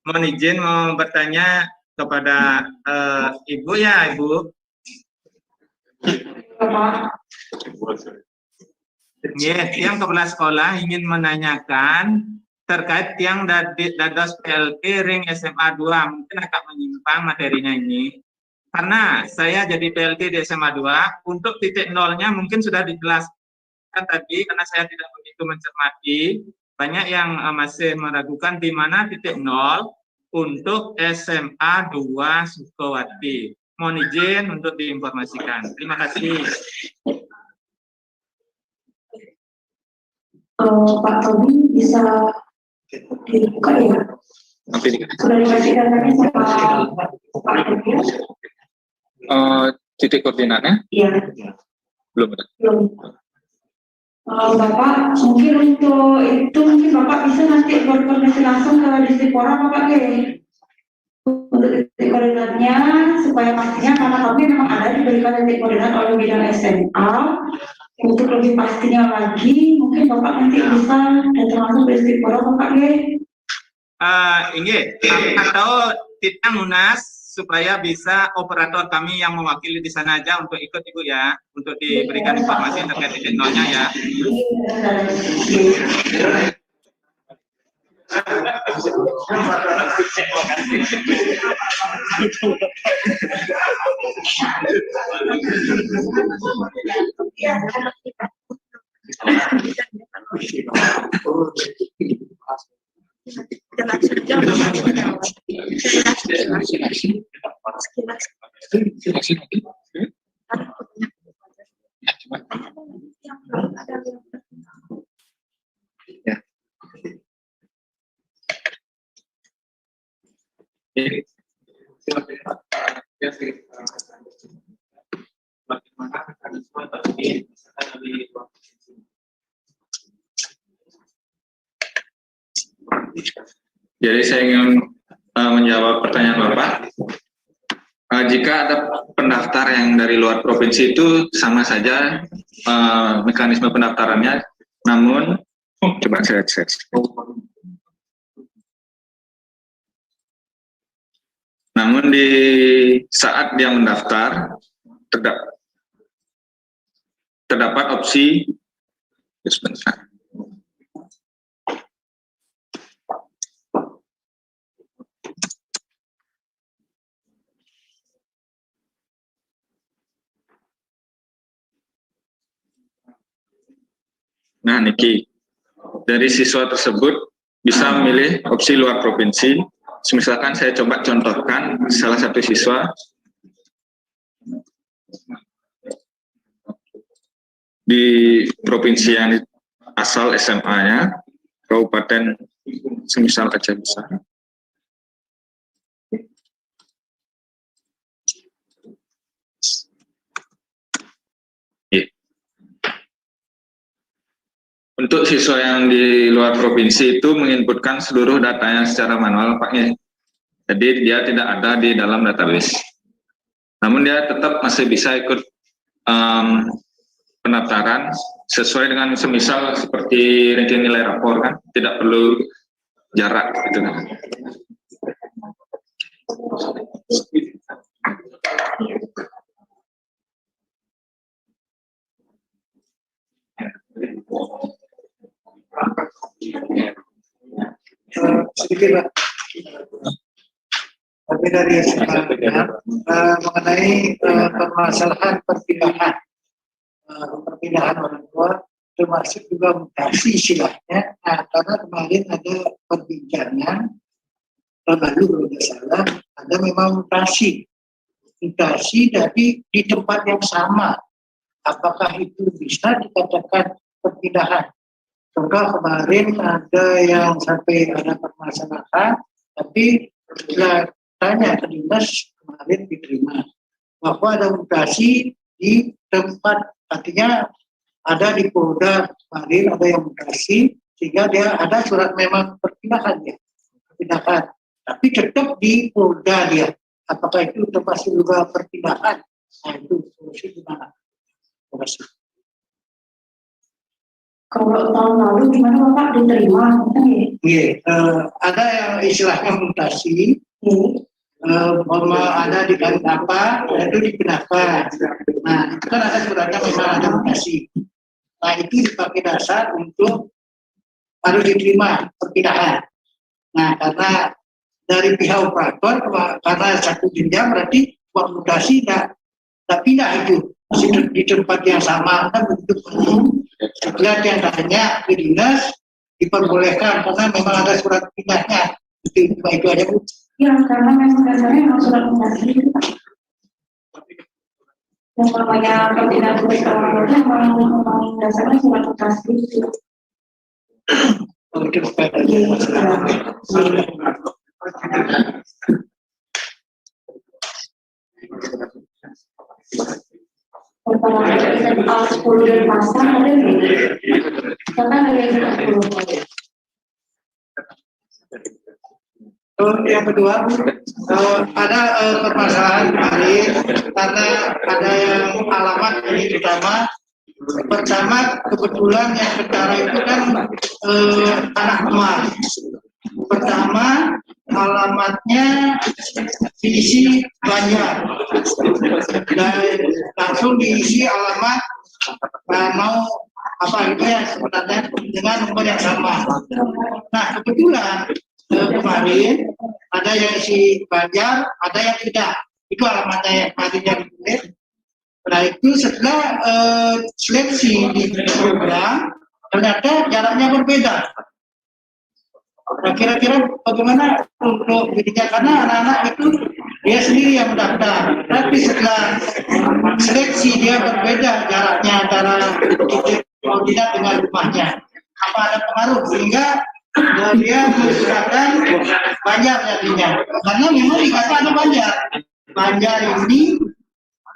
Mohon izin mau bertanya kepada Ibu ya, Ibu. Bapak. Yang kepala sekolah ingin menanyakan terkait yang dados PLT ring SMA 2, mungkin agak menyimpang materinya ini. Karena saya jadi PLT di SMA 2, untuk titik nolnya mungkin sudah dijelaskan tadi, karena saya tidak begitu mencermati. Banyak yang masih meragukan di mana titik nol untuk SMA 2 Sukawati. Mohon izin untuk diinformasikan. Terima kasih. Pak Tobi bisa dibuka ya? Sudah dikasih datanya sama Pak Tobi? Titik koordinatnya? Iya. Belum ada. Belum. Bapak, mungkin untuk itu mungkin Bapak bisa nanti berkoordinasi langsung ke Distripora Bapak ya? Untuk titik koordinatnya supaya pastinya karena kami memang ada diberikan titik koordinat oleh bidang SMA. Untuk lebih pastinya lagi, mungkin Bapak nanti bisa datang langsung ke Distripora Bapak ya? Ini atau titik Munas supaya bisa operator kami yang mewakili di sana aja untuk ikut Ibu ya, untuk diberikan informasi terkait titik nolnya ya. Jadi saya ingin menjawab pertanyaan Bapak. Jika ada pendaftar yang dari luar provinsi itu sama saja mekanisme pendaftarannya, namun coba saya cek. Namun di saat dia mendaftar terdapat opsi Nah, Niki, dari siswa tersebut bisa memilih opsi luar provinsi. Misalkan saya coba contohkan salah satu siswa di provinsi yang asal SMA-nya, Kabupaten semisal Aceh Besar. Untuk siswa yang di luar provinsi itu menginputkan seluruh datanya secara manual, Pak. Jadi dia tidak ada di dalam database. Namun dia tetap masih bisa ikut pendaftaran sesuai dengan semisal seperti ranking nilai rapor kan, tidak perlu jarak gitu kan. Sedikit Pak, tapi dari mengenai permasalahan perpindahan orang tua, termasuk juga mutasi istilahnya. Karena kemarin ada perbincangan, lalu kalau tidak salah, ada memang mutasi tapi di tempat yang sama. Apakah itu bisa dikatakan perpindahan? Contoh kemarin ada yang sampai ada permasalahan, tapi setelah tanya ke dinas kemarin diterima bahwa ada mutasi di tempat, artinya ada di Polda kemarin ada yang mutasi sehingga dia ada surat memang perpindahan ya, perpindahan, tapi tetap di Polda dia. Apakah itu termasuk juga perpindahan? Nah itu solusi gimana? Terima kasih. Kalau tahun lalu gimana Bapak diterima? Iya, ada yang istilahnya mutasi, ada di kali apa, itu dipindahkan. Nah, itu kan ada suratnya memang ada mutasi. Nah, itu dipakai dasar untuk harus diterima perpindahan. Nah, karena dari pihak operator, karena satu jenjang berarti uang mutasi tidak pindah itu. Masih di tempat yang sama, kan begitu. Setelah yang tanya ke dinas, diperbolehkan karena memang ada surat pindahnya. Itu aja Bu. Ya, karena memang dasarnya memang surat mutasi. Yang namanya perpindahan tugas keluarga memang dasarnya surat mutasi. Kalau SMA 10 dan pasar ada nggak? Karena ada yang 10. Yang kedua, ada permasalahan kemarin karena ada yang alamat ini pertama kebetulan yang perkara itu kan anak emas. Pertama alamatnya diisi Banjar dan langsung diisi alamat mau apa gitu ya sebenarnya dengan nomor yang sama. Nah kebetulan kemarin ada yang isi Banjar, ada yang tidak. Itu alamatnya yang tadinya ditulis. Nah itu setelah seleksi di program ternyata jaraknya berbeda. Nah kira-kira bagaimana untuk dirinya, karena anak-anak itu dia sendiri yang mendaftar, tapi setelah seleksi dia berbeda jaraknya antara titik koordinat dengan rumahnya. Apa ada pengaruh sehingga dia menggunakan Banjar jadinya? Karena memang dikata ada Banjar ini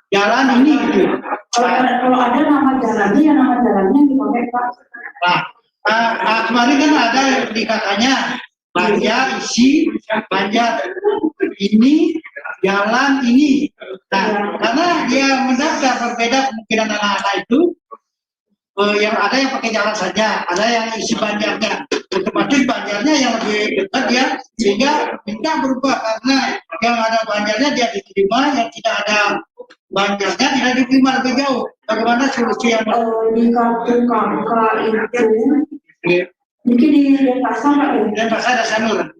jalan ini gitu. Kalau ada nama jalannya, ya nama jalannya dipakai Pak. Nah, kemarin kan ada di katanya Banjar isi Banjar ini jalan ini. Nah, karena dia mendaftar berbeda kemungkinan anak-anak itu yang ada yang pakai jalan saja, ada yang isi Banjarnya. Otomatis Banjarnya yang lebih dekat ya, sehingga minta berubah karena yang ada Banjarnya dia diterima, yang tidak ada Banjarnya tidak diterima lebih jauh. Bagaimana solusi yang di kartu kakak itu mungkin di Denpasar Pak ya? Denpasar ada Sanur.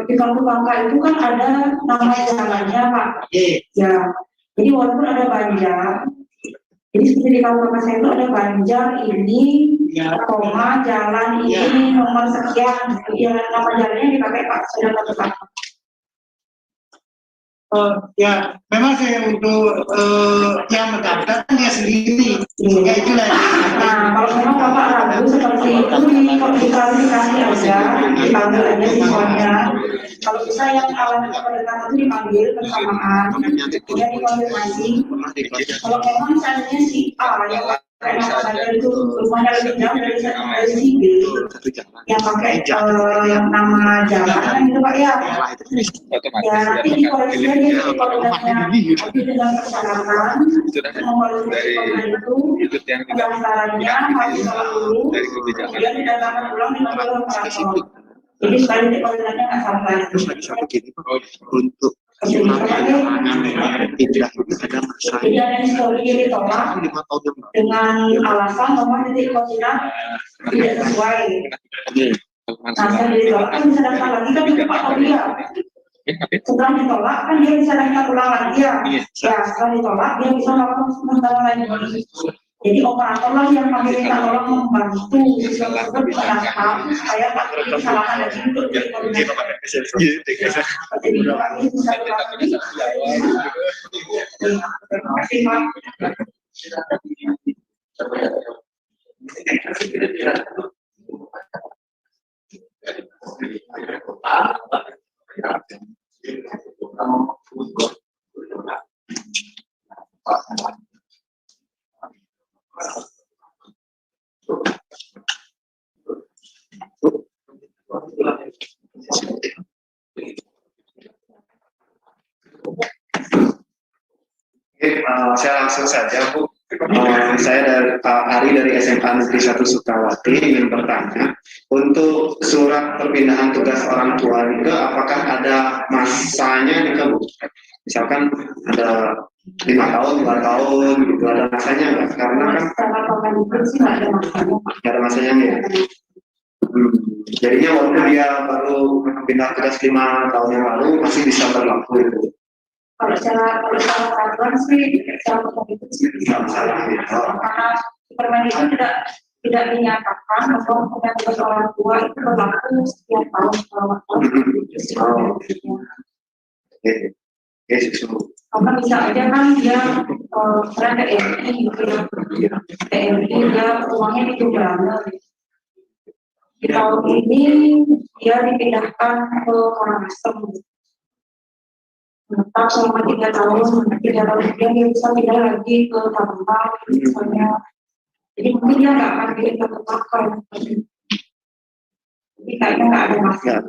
Di kartu kakak itu kan ada nama jalannya Pak. Ya, jadi walaupun ada Banjar, jadi seperti di kartu kakak saya itu ada Banjar ini, koma jalan ini nomor sekian, ya nama jalannya dipakai Pak sudah kartu kakak. Ya, memang saya untuk yang mendaftar dia sendiri, ya itulah. Nah, kalau memang Bapak ragu seperti itu diklarifikasi aja, dipanggil aja siswanya. Kalau bisa yang alamatnya berdekatan itu dipanggil bersamaan, kemudian dikonfirmasi. Kalau memang misalnya si A yang pakai nama saja itu rumahnya lebih jauh dari si B, yang pakai yang nama jalan kan itu Pak ya. Ya nanti dikoreksi aja di koordinatnya, nanti dengan persyaratan mengoreksi itu pendaftarannya harus dulu, kemudian didatangkan ulang dengan operator. Jadi sekali di koordinatnya nggak sampai. Terus lagi satu gini Pak, untuk tidak ada masalah. Tidak ada histori ditolak dengan alasan bahwa titik koordinat tidak sesuai. Nah, setelah ditolak kan bisa daftar lagi kan itu Pak dia. Setelah ditolak kan dia bisa daftar ulang lagi ya. Ya setelah ditolak dia bisa melakukan pendaftaran lagi. Jadi operator lah yang kami minta tolong membantu untuk mendaftar supaya tak terjadi kesalahan lagi untuk dikoordinasikan. Jadi kami bisa lagi. Terima kasih Pak. Saya langsung saja, Bu. Saya dari Pak Ari dari SMA Negeri 1 Sukawati ingin bertanya, untuk surat perpindahan tugas orang tua itu apakah ada masanya nih, Bu? Misalkan ada 5 tahun, 2 tahun, gitu, ada masanya nggak? Karena kan Secara pembagian sih nggak ada masalah. nggak ada masanya nih. Jadinya walaupun dia baru pindah tugas 5 tahun yang lalu masih bisa berlaku itu. Kalau secara peraturan sih secara pembagian sih Nggak masalah gitu. karena permen itu tidak dinyatakan bahwa pembagian tugas orang tua itu berlaku setiap tahun selama tahun. Oke, oke, susu. Karena bisa aja kan dia pernah ke TNI gitu ya, TNI dia uangnya itu berapa. Di tahun ini dia dipindahkan ke Karangasem. Menetap selama 3 tahun kemudian dia bisa pindah lagi ke Palembang misalnya. Jadi mungkin dia nggak akan tetapkan. Jadi kayaknya nggak ada masalah.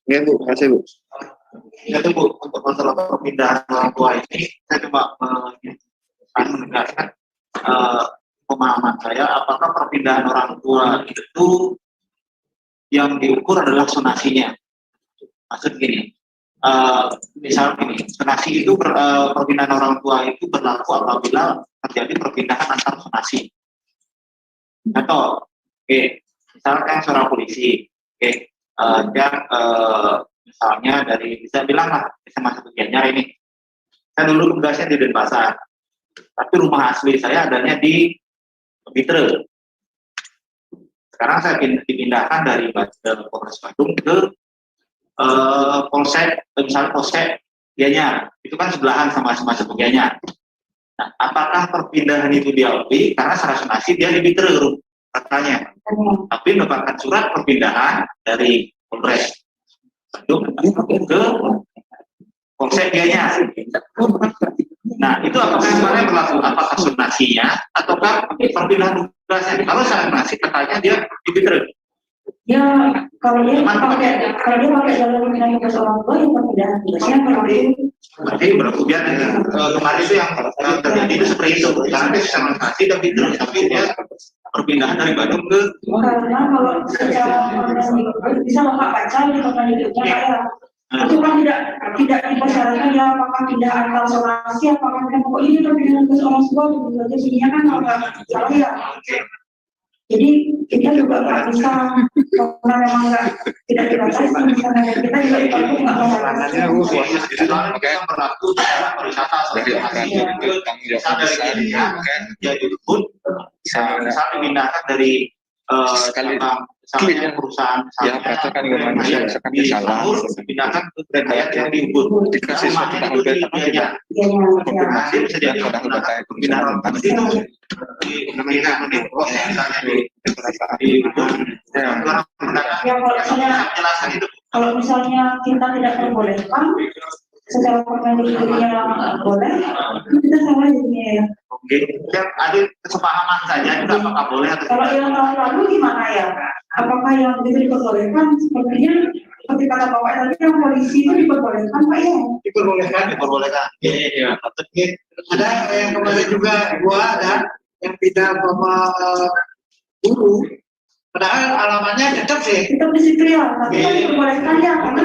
Ya, Bu, terima kasih, Bu. Itu Bu, untuk masalah perpindahan orang tua ini, saya coba menegaskan pemahaman saya, apakah perpindahan orang tua itu yang diukur adalah sonasinya. Maksud gini, misalnya gini, sonasi itu perpindahan orang tua itu berlaku apabila terjadi perpindahan antar sonasi. Atau, misalkan seorang polisi, dia misalnya dari, bisa bilang lah, SMA 1 Gianyar ini, saya dulu tugasnya di Denpasar, tapi rumah asli saya adanya di Bitre. Sekarang saya dipindahkan dari Polres Badung ke Polsek, misalnya Polsek Gianyar, itu kan sebelahan sama 1 Gianyar. Nah, apakah perpindahan itu diakui karena secara sonasi dia di Bitre katanya, tapi mendapatkan surat perpindahan dari Polres Badung ke Polsek Gianyar. Nah, itu apakah yang mana yang berlaku? Apakah sonasinya ataukah perpindahan tugasnya? Kalau secara sonasi katanya dia di Bitre. Ya, kalau dia pakai jalur perpindahan tugas orang tua yang perpindahan tugasnya Berarti biar kemarin itu yang terjadi itu seperti itu. Karena dia secara sonasi dan Bitre, tapi dia perpindahan dari Bandung ke. karena kalau secara bisa Bapak baca di perpindahannya ya. Itu kan tidak dipersyaratkan ya apakah pindah antar zonasi apakah pokoknya ini perpindahan tugas orang tua gitu. Jadinya kan kalau nggak salah ya. Jadi kita juga nggak bisa karena memang tidak dibatasi misalnya kita juga dibantu nggak membatasi. Yang berlaku dalam pariwisata jadi pun bisa dipindahkan dari misalnya perusahaan ya peraturan juga manusia misalkan salah dipindahkan ke Grand Hyatt yang di Ubud dikasih suatu tahun bisa jadi perpindahan itu di kalau misalnya kita tidak perbolehkan secara permendikbudnya boleh kita salah jadinya ya. Oke, ada kesepahaman saja itu apakah boleh atau kalau yang tahun lalu gimana ya? Apakah yang itu diperbolehkan? Sepertinya seperti kata Bapak tadi yang polisi itu diperbolehkan Pak ya? diperbolehkan. Iya. Ada yang kemarin juga ada yang pindah bapak guru, padahal alamatnya tetap sih. Tetap di situ ya, tapi kan diperbolehkan ya, karena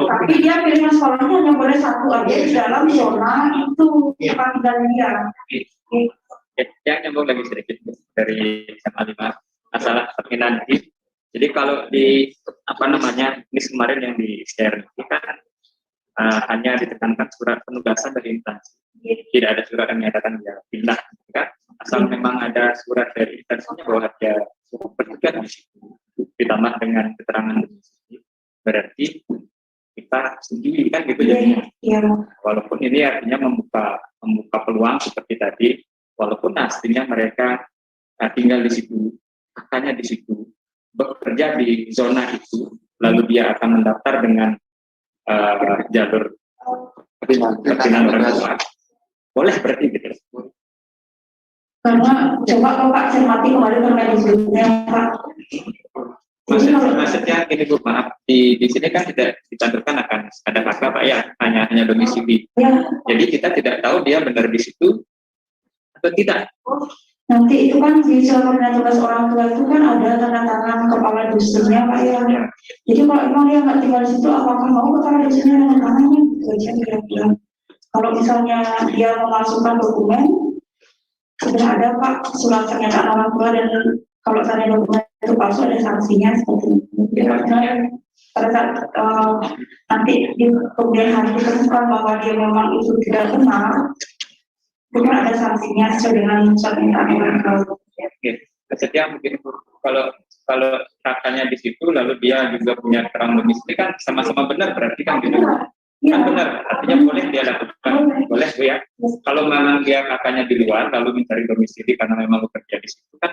tapi dia pilihan sekolahnya hanya boleh 1 aja di dalam zona itu panggilan dia. Yang nyambung lagi sedikit dari SMA 5 masalah perpindahan ini. Jadi kalau di ini kemarin yang di share itu kan hanya ditekankan surat penugasan dari instansi, tidak ada surat yang menyatakan dia pindah, kan? Asal memang ada surat dari instansinya bahwa dia bertugas di situ, ditambah dengan keterangan berarti kita sendiri kan gitu jadinya. Iya. Walaupun ini artinya membuka peluang seperti tadi, walaupun aslinya mereka tinggal di situ, kakaknya di situ, bekerja di zona itu, lalu dia akan mendaftar dengan jalur perpindahan orang tua. Boleh berarti gitu. Karena coba kalau Pak cermati kemarin permendikbudnya Pak. Maksudnya ini Bu, maaf, di sini kan tidak dicantumkan akan ada kakak Pak ya, hanya domisili. Ya, Jadi kita tidak tahu dia benar di situ atau tidak. nanti itu kan di surat pemberian tugas orang tua itu kan ada tanda tangan kepala dusunnya Pak ya. Jadi kalau emang dia nggak tinggal di situ, apakah mau kepala dusunnya tanda tangannya? Gitu aja kira-kira. Kalau misalnya dia memasukkan dokumen, sudah ada Pak surat pernyataan orang tua, dan kalau misalnya dokumen itu palsu ada sanksinya seperti itu. Jadi pada saat nanti di kemudian hari ditemukan bahwa dia memang itu tidak benar, itu kan ada sanksinya sesuai dengan surat pernyataan orang tua. Oke, maksudnya mungkin kalau kakaknya di situ lalu dia juga punya terang domisili kan sama-sama benar berarti kan gitu. Ya. Kan benar, artinya boleh dia lakukan, boleh Bu ya. Kalau memang dia kakaknya di luar lalu mencari domisili karena memang bekerja di situ kan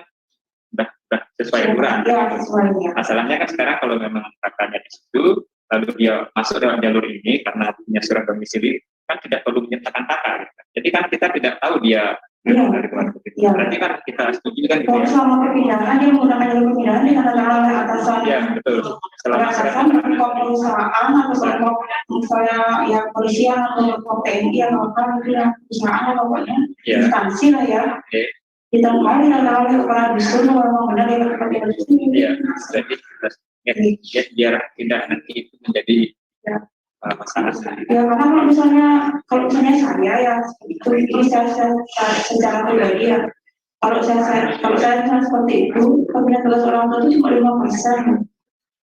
udah sesuai aturan. Ya, sesuai. Masalahnya kan sekarang kalau memang kakaknya di situ lalu dia masuk lewat jalur ini karena punya surat domisili kan tidak perlu menyertakan kakak. Jadi kan kita tidak tahu dia dari luar begitu. Ya. Berarti kan kita setuju kan gitu Kalau ya. selama perpindahan dia menggunakan jalur perpindahan di tanda oleh atasan. Ya betul. Selama Atasan kelompok perusahaan atau kelompok misalnya ya polisian atau kelompok TNI atau apa gitu ya, perusahaan atau pokoknya Ya. instansi lah ya. Oke. Kita mau ditanda oleh kepala dusun kalau memang benar dia bekerja di sini. Iya, jadi biar tidak nanti itu menjadi masalah. Ya karena kalau misalnya saya ya itu saya secara pribadi ya. Kalau saya misalnya seperti itu, kabinet tugas orang tua itu cuma 5%.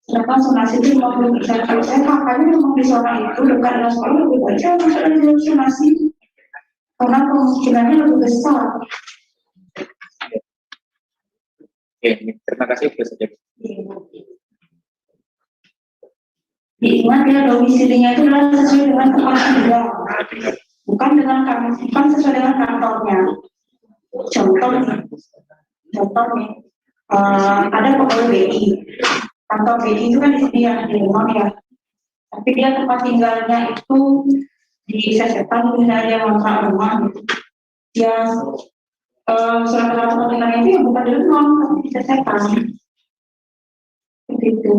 Sedangkan zonasi itu 50%. Kalau saya kakaknya memang di zona itu dekat dengan sekolah, lebih baik saya masuk di jalur zonasi. Karena kemungkinannya lebih besar. Oke, terima kasih Bu Sekjen. Diingat ya domisilinya itu adalah sesuai dengan tempat tinggal, bukan sesuai dengan kantornya. Contoh nih, ada pegawai BI, kantor BI itu kan di sini ya di rumah ya, tapi dia tempat tinggalnya itu di Sesetan, misalnya dia ngontrak rumah gitu. Dia surat tempat tinggalnya itu ya bukan di rumah, tapi di Sesetan. Begitu.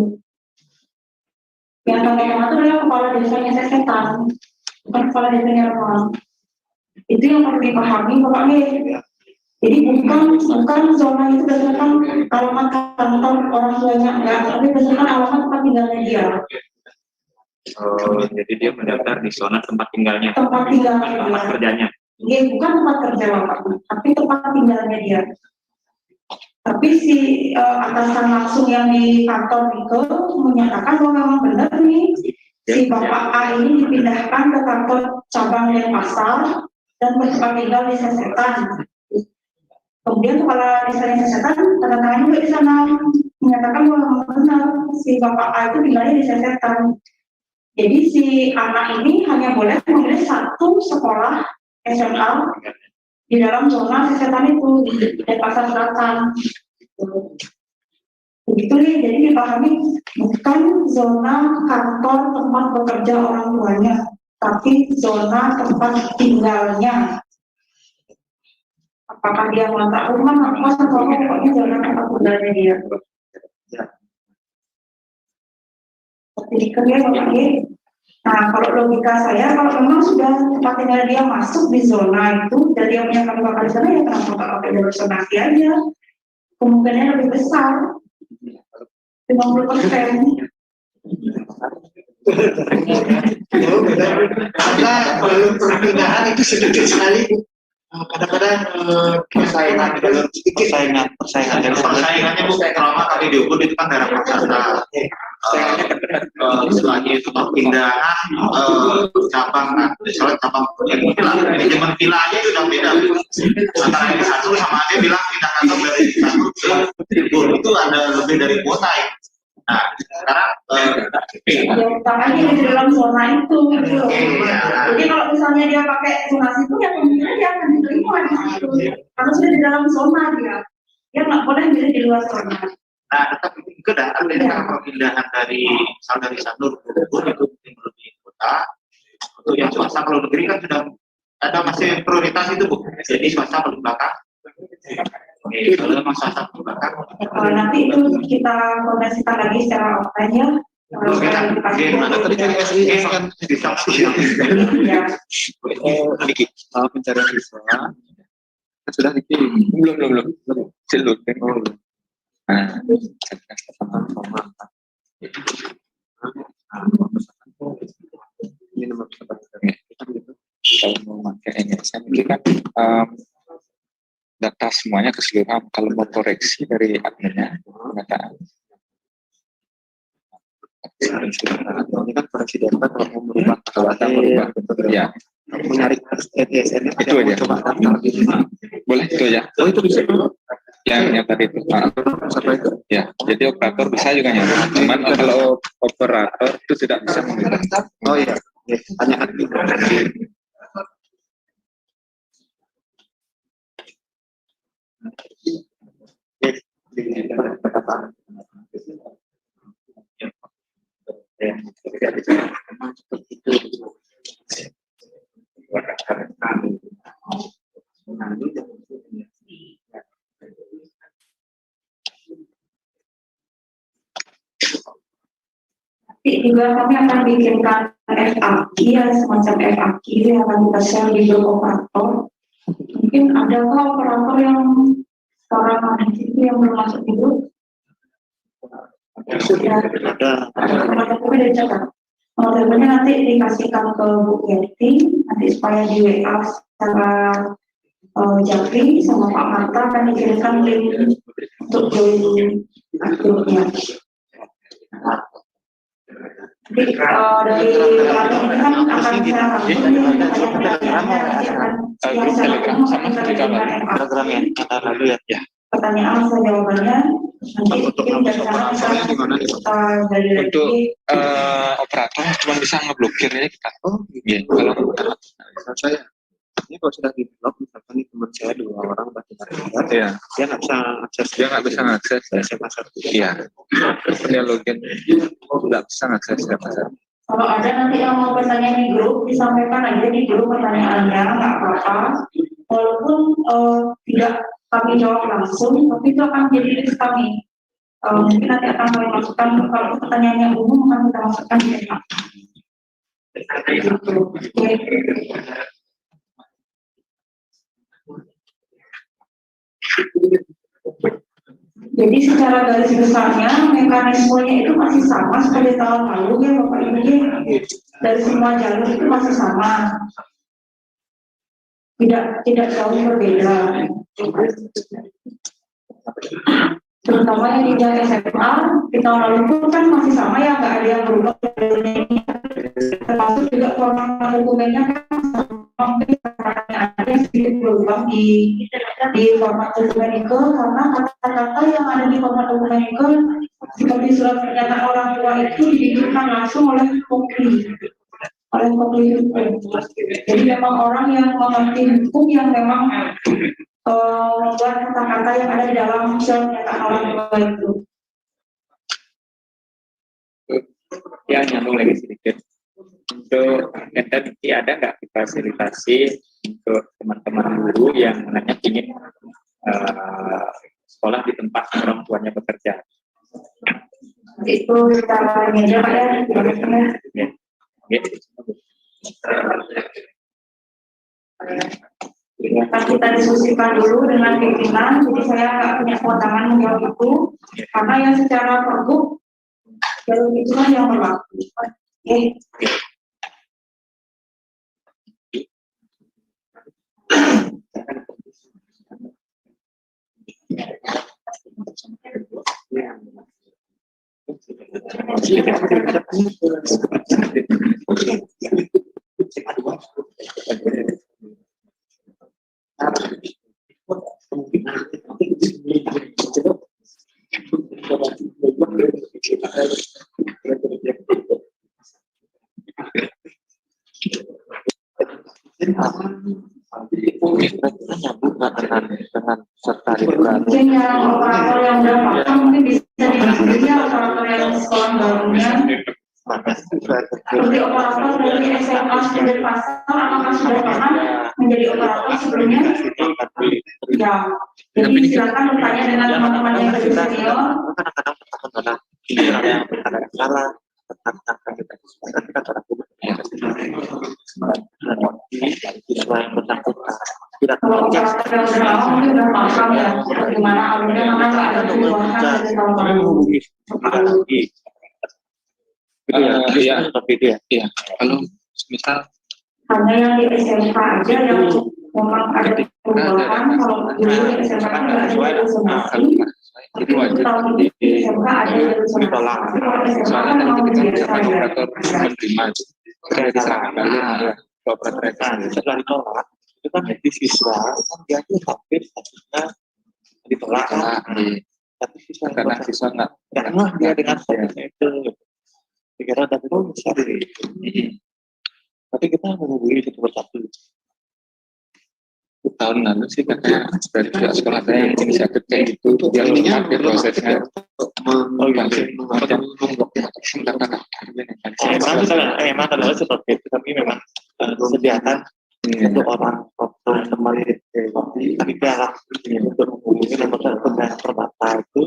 Yang tanda tangan itu adalah kepala desanya Sesetan, bukan kepala desanya rumah. Itu yang perlu dipahami Bapak. Jadi bukan zona itu berdasarkan alamat kantor orang tuanya enggak, tapi berdasarkan alamat tempat tinggalnya dia. Oh, jadi dia mendaftar di zona tempat tinggalnya. Tempat tinggalnya tempat dia. kerjanya. Dia bukan tempat kerja Bapak, tapi tempat tinggalnya dia. Tapi si atasan langsung yang di kantor itu menyatakan bahwa memang benar nih si Bapak A ini dipindahkan ke kantor cabang Denpasar dan bertempat tinggal di Sesetan. Kemudian kepala desa yang Sesetan tanda tangan juga di sana menyatakan bahwa benar si Bapak A itu tinggalnya di Sesetan. Jadi si anak ini hanya boleh memilih satu sekolah SMA di dalam zona Sesetan itu di Denpasar Selatan. Begitu nih, jadi dipahami bukan zona kantor tempat bekerja orang tuanya, tapi zona tempat tinggalnya. Apakah dia ngontrak rumah, kos atau apa, pokoknya zona tempat tinggalnya dia. Seperti dikerja Bapak. Nah, kalau logika saya, kalau memang sudah tempat tinggal dia masuk di zona itu, dan dia punya kakak di sana, ya kenapa nggak pakai jalur zonasi aja? Kemungkinannya lebih besar, 50%. Karena jalur perpindahan itu sedikit sekali. Kadang-kadang Persaingannya Bu, kalau tadi diukur itu kan daerah Pancasila. Setelahnya itu perpindahan cabang, nah misalnya cabang yang manajemen villa aja itu udah beda. Antara yang satu sama aja bilang pindah kantor dari satu ke Cirebon itu ada lebih dari kuota ya. Nah sekarang Ya utamanya di dalam zona itu gitu loh. Jadi kalau misalnya dia pakai zonasi itu ya kemungkinan dia akan semua di situ. Kalau sudah di dalam zona dia nggak boleh milih di luar zona. Nah, tetapi juga ada perpindahan dari Sanur ke Bogor itu mungkin lebih kota. Untuk yang swasta kalau negeri kan sudah ada masih prioritas itu Bu. Jadi swasta paling belakang. Oke, kalau memang swasta paling belakang. Nanti itu kita koordinasikan lagi secara offline ya. Gimana tadi kan SI kan pencarian siswa sudah dikirim belum silur kan ini nomor kalau mau pakai NSM ini kan data semuanya keseluruhan. Kalau mau koreksi dari adminnya pendataan Ini kan koreksi data kalau mau merubah ya menarik SN itu aja boleh itu aja. Oh itu bisa yang tadi itu sampai itu ya. Jadi operator bisa juga nyambung, cuman kalau operator itu tidak bisa mengubah. oh iya tanya admin. Juga kami akan bikinkan FAQ ya, semacam FAQ yang akan kita share di grup operator. Mungkin ada kok operator yang sekarang ada di situ yang belum masuk di grup. Teleponnya nanti dikasihkan ke Bu Yeti, nanti supaya di WA secara Jafri sama Pak Marta akan dikirimkan link untuk join grupnya. Jadi dari kami ini kan akan secara langsung pertanyaan atau jawabannya nanti mungkin dari untuk operator cuma bisa ngeblokir aja kita. Oh iya. Kalau saya ini kalau sudah di blok misalkan nih teman saya 2 orang ya dia nggak bisa akses SMA 1. Iya. Dia login nggak bisa akses SMA 1. Kalau ada nanti yang mau bertanya di grup, disampaikan aja di grup pertanyaannya, nggak apa-apa. Walaupun tidak kami jawab langsung, tapi itu akan jadi list kami. Mungkin nanti akan kami masukkan, kalau pertanyaan yang umum akan kita masukkan di WA. Jadi secara garis besarnya mekanismenya itu masih sama seperti tahun lalu ya Bapak Ibu ya. Dari semua jalur itu masih sama, tidak jauh berbeda. Terutama yang di SMA di tahun lalu itu kan masih sama ya, nggak ada yang berubah. Termasuk juga format dokumennya kan mungkin ada yang sedikit berubah di format dokumen itu, karena kata-kata yang ada di format dokumen itu seperti surat pernyataan orang tua itu dibikinkan langsung oleh Kokli hukum. Jadi memang orang yang mengerti hukum yang memang membuat kata-kata yang ada di dalam surat pernyataan orang tua itu. Ya, nyambung lagi sedikit. Untuk nanti ada nggak fasilitasi untuk teman-teman guru yang nantinya ingin sekolah di tempat orang tuanya bekerja? Itu secara media Pak ya. Akan kita diskusikan dulu dengan pimpinan, jadi saya nggak punya kewenangan menjawab itu, karena yang secara pergub jalur itu kan yang berlaku. Oke. nyambung nggak dengan serta di Mungkin yang operator yang udah paham mungkin bisa dibantu ya operator yang sekolah barunya. Seperti operator dari SMA Student Pasar, apakah sudah pernah menjadi operator sebelumnya? Ya, jadi silakan bertanya dengan teman-teman yang lebih senior. Kadang-kadang yang salah Kalau operator yang udah lama mungkin udah paham ya bagaimana alurnya, maka nggak ada perubahan dari tahun lalu. Iya, seperti itu ya. Iya, kalau misal Hanya yang di SMK aja yang memang ada perubahan. Kalau dulu di SMK kan nggak ada resonansi, itu wajib tahun ini di SMK ada resonansi. Tapi kalau SMK kan soalnya memang nanti kita biasa misalkan ya. operator menerima itu kita diserahkan balik ke operator itu setelah ditolak itu kan di siswa kan dia tuh hampir statusnya ditolak tapi siswa karena siswa nggak karena dia dengan statusnya itu dikira dan itu bisa tapi kita menghubungi satu persatu tahun lalu sih katanya dari pihak sekolah saya yang inisiatif kayak gitu dia mengupdate prosesnya memang adalah seperti itu tapi memang kesediaan untuk orang teman tapi pihak untuk menghubungi nomor telepon dan permata itu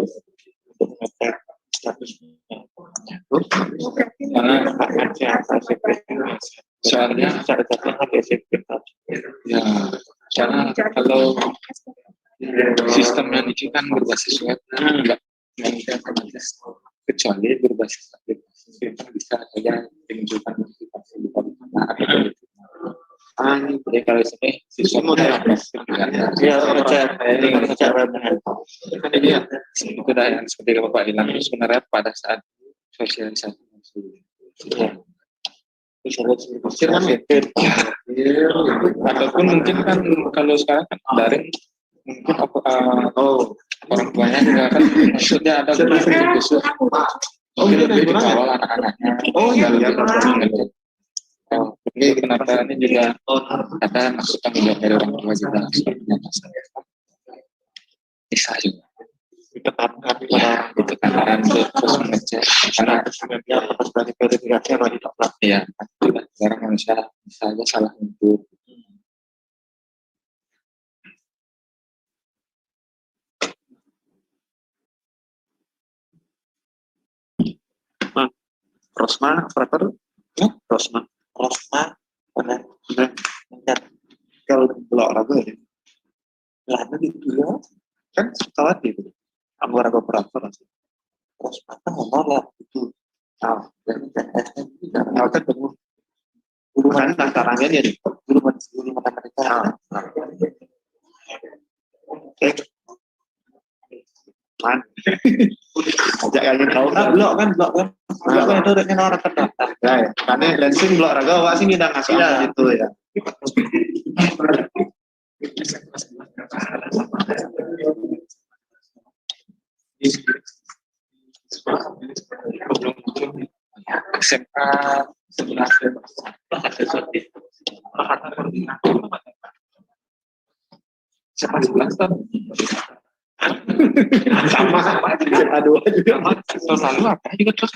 untuk mengecek statusnya soalnya cara ada SMP ya karena kalau sistemnya ini kan berbasis web nggak otomatis kecuali berbasis aplikasi kita bisa saja menunjukkan notifikasi di mana atau jadi kalau sini sistem ya ngecek web dengan iya itu dah yang seperti Bapak bilang itu sebenarnya pada saat sosialisasi ataupun mungkin kan kalau sekarang kan daring mungkin orang tuanya juga kan maksudnya ada khusus mungkin lebih dikawal anak-anaknya ini kenapa ini juga ada maksud tanggung jawab dari orang tua juga sebenarnya bisa juga ditekankan terus mengecek karena sebenarnya atas dari verifikasi yang ditolak ya sekarang manusia bisa aja salah input Rosma operator Rosma benar kalau belok ragu ya lalu di dua kan kawat itu anggota operator Rosma kan menolak itu dan kan belum kan antaranya dia belum mereka man ajak kalian tahu blok kan itu udah orang terdaftar ya karena langsung blok raga awak sih tidak ngasih gitu ya SMA 11 tahun sama SMA 2 juga selalu apa juga terus